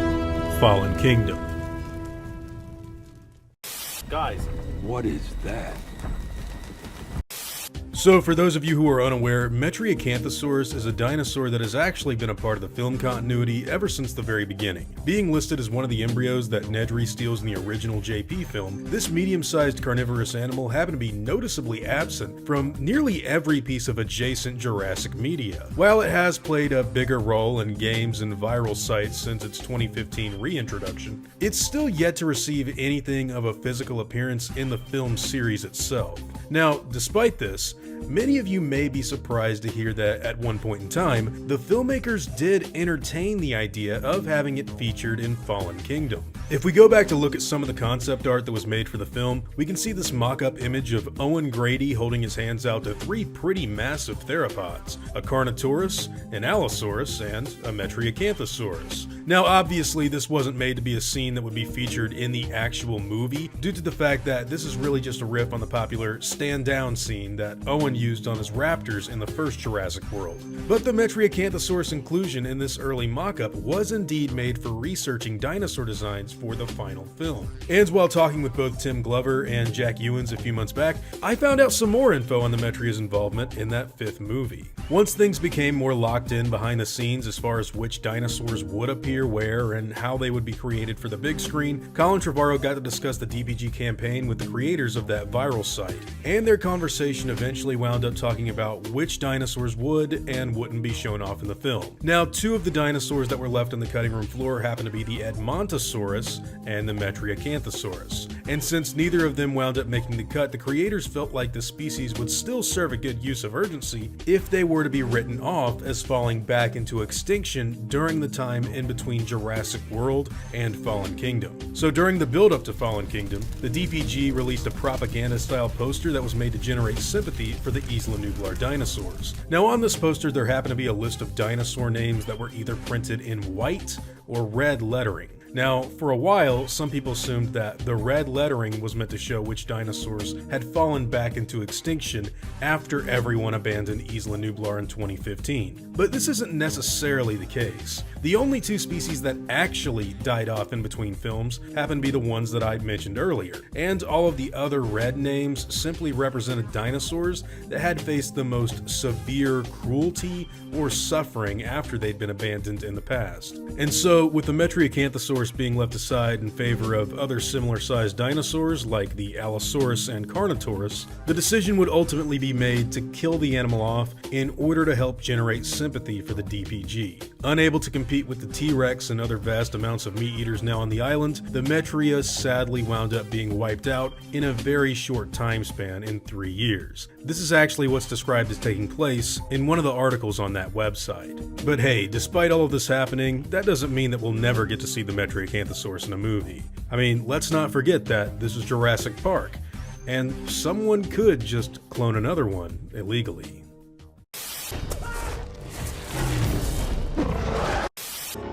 Fallen Kingdom. Guys, What is that? So, for those of you who are unaware, Metriacanthosaurus is a dinosaur that has actually been a part of the film continuity ever since the very beginning. Being listed as one of the embryos that Nedry steals in the original JP film, this medium-sized carnivorous animal happened to be noticeably absent from nearly every piece of adjacent Jurassic media. While it has played a bigger role in games and viral sites since its 2015 reintroduction, it's still yet to receive anything of a physical appearance in the film series itself. Now, despite this, many of you may be surprised to hear that at one point in time, the filmmakers did entertain the idea of having it featured in Fallen Kingdom. If we go back to look at some of the concept art that was made for the film, we can see this mock-up image of Owen Grady holding his hands out to three pretty massive theropods, a Carnotaurus, an Allosaurus, and a Metriacanthosaurus. Now obviously this wasn't made to be a scene that would be featured in the actual movie, due to the fact that this is really just a riff on the popular stand down scene that Owen used on his raptors in the first Jurassic World. But the Metriacanthosaurus inclusion in this early mock-up was indeed made for researching dinosaur designs for the final film. And while talking with both Tim Glover and Jack Ewens a few months back, I found out some more info on the Metria's involvement in that fifth movie. Once things became more locked in behind the scenes as far as which dinosaurs would appear where and how they would be created for the big screen, Colin Trevorrow got to discuss the DPG campaign with the creators of that viral site, and their conversation eventually wound up talking about which dinosaurs would and wouldn't be shown off in the film. Now, two of the dinosaurs that were left on the cutting room floor happen to be the Edmontosaurus Tyrannosaurus and the Metriacanthosaurus. And since neither of them wound up making the cut, the creators felt like the species would still serve a good use of urgency if they were to be written off as falling back into extinction during the time in between Jurassic World and Fallen Kingdom. So during the build-up to Fallen Kingdom, the DPG released a propaganda-style poster that was made to generate sympathy for the Isla Nublar dinosaurs. Now on this poster there happened to be a list of dinosaur names that were either printed in white or red lettering. Now, for a while, some people assumed that the red lettering was meant to show which dinosaurs had fallen back into extinction after everyone abandoned Isla Nublar in 2015. But this isn't necessarily the case. The only two species that actually died off in between films happen to be the ones that I mentioned earlier, and all of the other red names simply represented dinosaurs that had faced the most severe cruelty or suffering after they'd been abandoned in the past. And so, with the Metriacanthosaurus being left aside in favor of other similar-sized dinosaurs like the Allosaurus and Carnotaurus, the decision would ultimately be made to kill the animal off in order to help generate sympathy for the DPG. Unable to compete with the T.Rex and other vast amounts of meat eaters now on the island, the Metria sadly wound up being wiped out in a very short time span in 3 years. This is actually what's described as taking place in one of the articles on that website. But hey, despite all of this happening, that doesn't mean that we'll never get to see the Metriacanthosaurus in a movie. I mean, let's not forget that this is Jurassic Park, and someone could just clone another one illegally.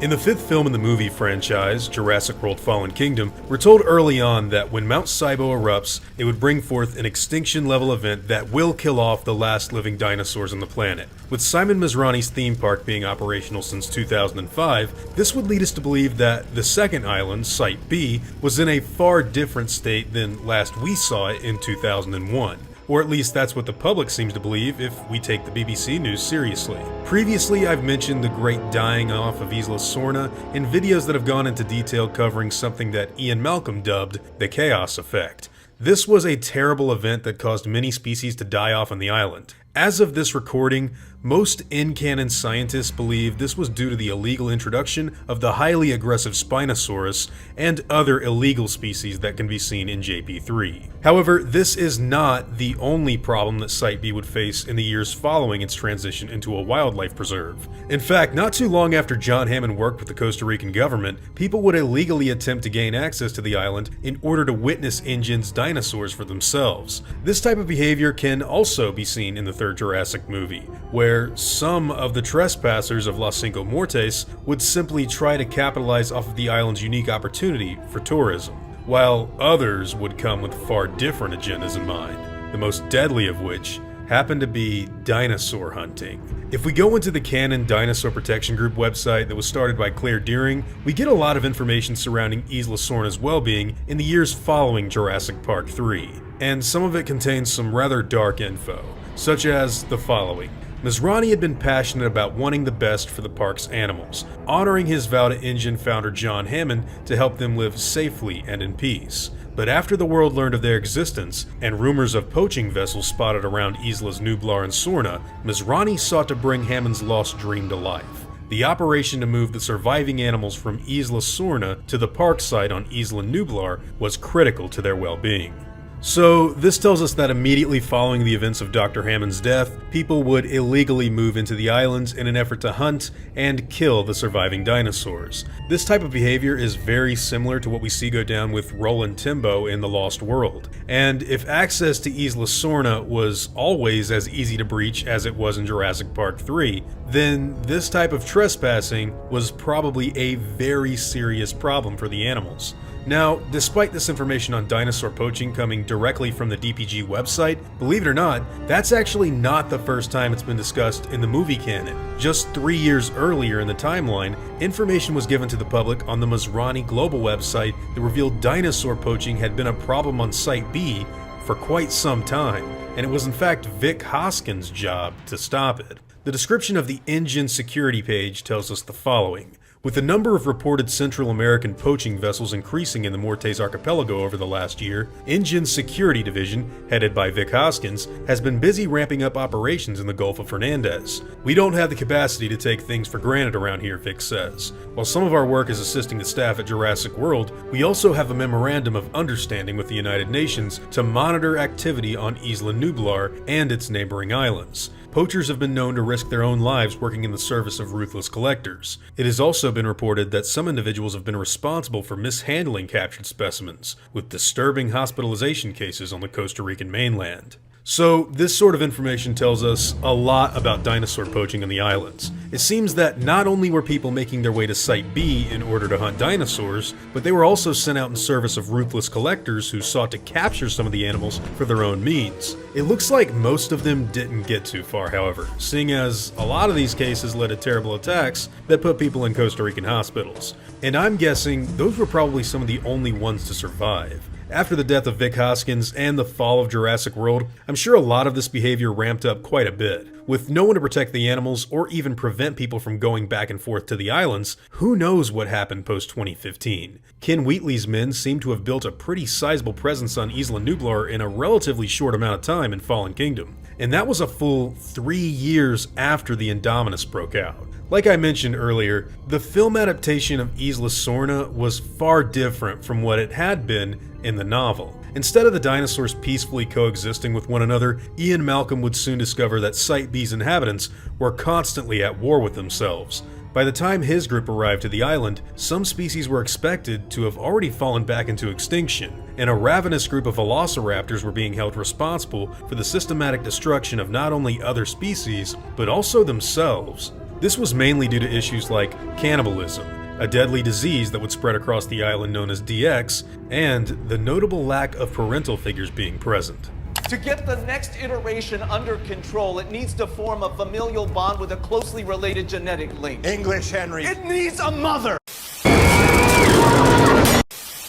In the fifth film in the movie franchise, Jurassic World Fallen Kingdom, we're told early on that when Mount Sibo erupts, it would bring forth an extinction-level event that will kill off the last living dinosaurs on the planet. With Simon Masrani's theme park being operational since 2005, this would lead us to believe that the second island, Site B, was in a far different state than last we saw it in 2001. Or at least that's what the public seems to believe if we take the BBC news seriously. Previously, I've mentioned the great dying off of Isla Sorna in videos that have gone into detail covering something that Ian Malcolm dubbed the Chaos Effect. This was a terrible event that caused many species to die off on the island. As of this recording, most in-canon scientists believe this was due to the illegal introduction of the highly aggressive Spinosaurus and other illegal species that can be seen in JP3. However, this is not the only problem that Site B would face in the years following its transition into a wildlife preserve. In fact, not too long after John Hammond worked with the Costa Rican government, people would illegally attempt to gain access to the island in order to witness InGen's dinosaurs for themselves. This type of behavior can also be seen in the third Jurassic movie, where some of the trespassers of Los Cinco Mortes would simply try to capitalize off of the island's unique opportunity for tourism, while others would come with far different agendas in mind, the most deadly of which happened to be dinosaur hunting. If we go into the Canon Dinosaur Protection Group website that was started by Claire Deering, we get a lot of information surrounding Isla Sorna's well-being in the years following Jurassic Park 3, and some of it contains some rather dark info, such as the following. Masrani had been passionate about wanting the best for the park's animals, honoring his vow to InGen founder John Hammond to help them live safely and in peace. But after the world learned of their existence, and rumors of poaching vessels spotted around Islas Nublar and Sorna, Masrani sought to bring Hammond's lost dream to life. The operation to move the surviving animals from Isla Sorna to the park site on Isla Nublar was critical to their well-being. So, this tells us that immediately following the events of Dr. Hammond's death, people would illegally move into the islands in an effort to hunt and kill the surviving dinosaurs. This type of behavior is very similar to what we see go down with Roland Timbo in The Lost World. And if access to Isla Sorna was always as easy to breach as it was in Jurassic Park 3, then this type of trespassing was probably a very serious problem for the animals. Now, despite this information on dinosaur poaching coming directly from the DPG website, believe it or not, that's actually not the first time it's been discussed in the movie canon. Just 3 years earlier in the timeline, information was given to the public on the Masrani Global website that revealed dinosaur poaching had been a problem on Site B for quite some time, and it was in fact Vic Hoskins' job to stop it. The description of the InGen security page tells us the following. With the number of reported Central American poaching vessels increasing in the Mortes Archipelago over the last year, InGen's security division, headed by Vic Hoskins, has been busy ramping up operations in the Gulf of Fernandez. "We don't have the capacity to take things for granted around here," Vic says. "While some of our work is assisting the staff at Jurassic World, we also have a memorandum of understanding with the United Nations to monitor activity on Isla Nublar and its neighboring islands. Poachers have been known to risk their own lives working in the service of ruthless collectors. It has also been reported that some individuals have been responsible for mishandling captured specimens, with disturbing hospitalization cases on the Costa Rican mainland." So, this sort of information tells us a lot about dinosaur poaching on the islands. It seems that not only were people making their way to Site B in order to hunt dinosaurs, but they were also sent out in service of ruthless collectors who sought to capture some of the animals for their own means. It looks like most of them didn't get too far, however, seeing as a lot of these cases led to terrible attacks that put people in Costa Rican hospitals. And I'm guessing those were probably some of the only ones to survive. After the death of Vic Hoskins and the fall of Jurassic World, I'm sure a lot of this behavior ramped up quite a bit. With no one to protect the animals or even prevent people from going back and forth to the islands, who knows what happened post-2015. Ken Wheatley's men seem to have built a pretty sizable presence on Isla Nublar in a relatively short amount of time in Fallen Kingdom, and that was a full 3 years after the Indominus broke out. Like I mentioned earlier, the film adaptation of Isla Sorna was far different from what it had been in the novel. Instead of the dinosaurs peacefully coexisting with one another, Ian Malcolm would soon discover that Site B's inhabitants were constantly at war with themselves. By the time his group arrived to the island, some species were expected to have already fallen back into extinction, and a ravenous group of velociraptors were being held responsible for the systematic destruction of not only other species, but also themselves. This was mainly due to issues like cannibalism, a deadly disease that would spread across the island known as DX, and the notable lack of parental figures being present. To get the next iteration under control, it needs to form a familial bond with a closely related genetic link. English, Henry. It needs a mother!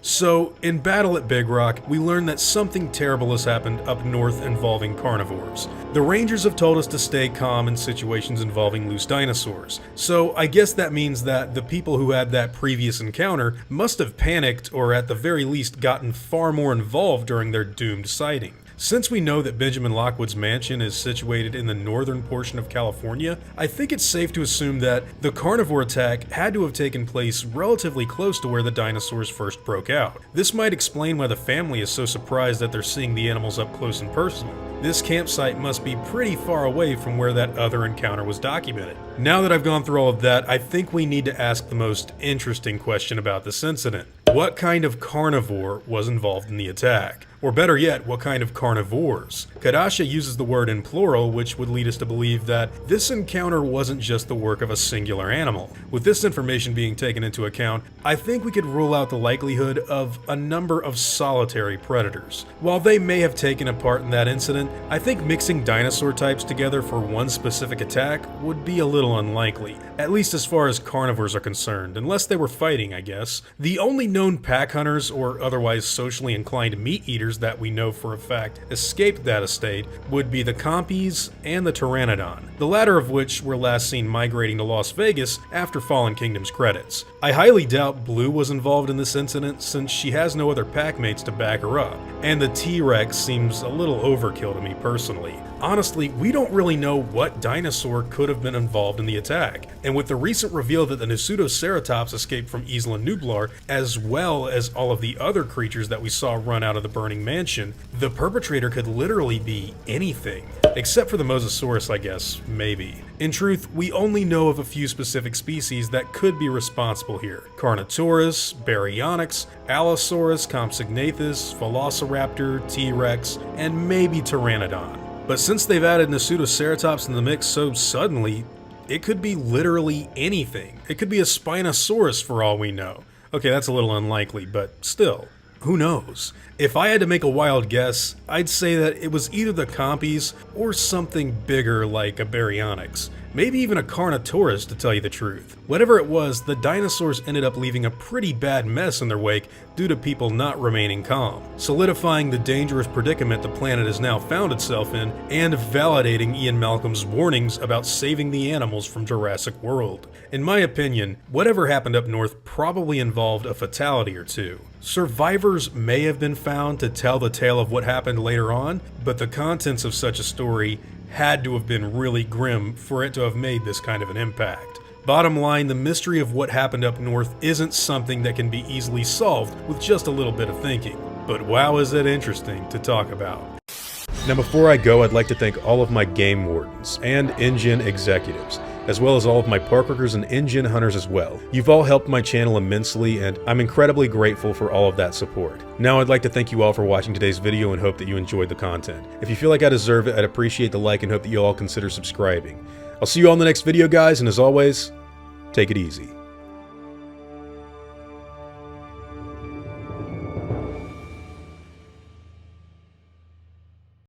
So, in Battle at Big Rock, we learn that something terrible has happened up north involving carnivores. The Rangers have told us to stay calm in situations involving loose dinosaurs, so I guess that means that the people who had that previous encounter must have panicked or at the very least gotten far more involved during their doomed sighting. Since we know that Benjamin Lockwood's mansion is situated in the northern portion of California, I think it's safe to assume that the carnivore attack had to have taken place relatively close to where the dinosaurs first broke out. This might explain why the family is so surprised that they're seeing the animals up close and personal. This campsite must be pretty far away from where that other encounter was documented. Now that I've gone through all of that, I think we need to ask the most interesting question about this incident. What kind of carnivore was involved in the attack? Or better yet, what kind of carnivores? Kadasha uses the word in plural, which would lead us to believe that this encounter wasn't just the work of a singular animal. With this information being taken into account, I think we could rule out the likelihood of a number of solitary predators. While they may have taken a part in that incident, I think mixing dinosaur types together for one specific attack would be a little unlikely, at least as far as carnivores are concerned, unless they were fighting, I guess. The only known pack hunters or otherwise socially inclined meat eaters that we know for a fact escaped that estate would be the Compies and the Pteranodon, the latter of which were last seen migrating to Las Vegas after Fallen Kingdom's credits. I highly doubt Blue was involved in this incident since she has no other packmates to back her up, and the T.Rex seems a little overkill to me personally. Honestly, we don't really know what dinosaur could have been involved in the attack, and with the recent reveal that the Nasutoceratops escaped from Isla Nublar, as well as all of the other creatures that we saw run out of the burning mansion, the perpetrator could literally be anything. Except for the Mosasaurus, I guess, maybe. In truth, we only know of a few specific species that could be responsible here. Carnotaurus, Baryonyx, Allosaurus, Compsognathus, Velociraptor, T.Rex, and maybe Pteranodon. But since they've added Nasutoceratops in the mix so suddenly, it could be literally anything. It could be a Spinosaurus for all we know. Okay, that's a little unlikely, but still, who knows? If I had to make a wild guess, I'd say that it was either the Compies or something bigger like a Baryonyx. maybe even a Carnotaurus to tell you the truth. Whatever it was, the dinosaurs ended up leaving a pretty bad mess in their wake due to people not remaining calm, solidifying the dangerous predicament the planet has now found itself in, and validating Ian Malcolm's warnings about saving the animals from Jurassic World. In my opinion, whatever happened up north probably involved a fatality or two. Survivors may have been found to tell the tale of what happened later on, but the contents of such a story had to have been really grim for it to have made this kind of an impact. Bottom line, the mystery of what happened up north isn't something that can be easily solved with just a little bit of thinking. But wow, is it interesting to talk about. Now before I go, I'd like to thank all of my game wardens and InGen executives, as well as all of my park workers and InGen hunters as well. You've all helped my channel immensely, and I'm incredibly grateful for all of that support. Now I'd like to thank you all for watching today's video and hope that you enjoyed the content. If you feel like I deserve it, I'd appreciate the like and hope that you all consider subscribing. I'll see you all in the next video, guys, and as always, take it easy.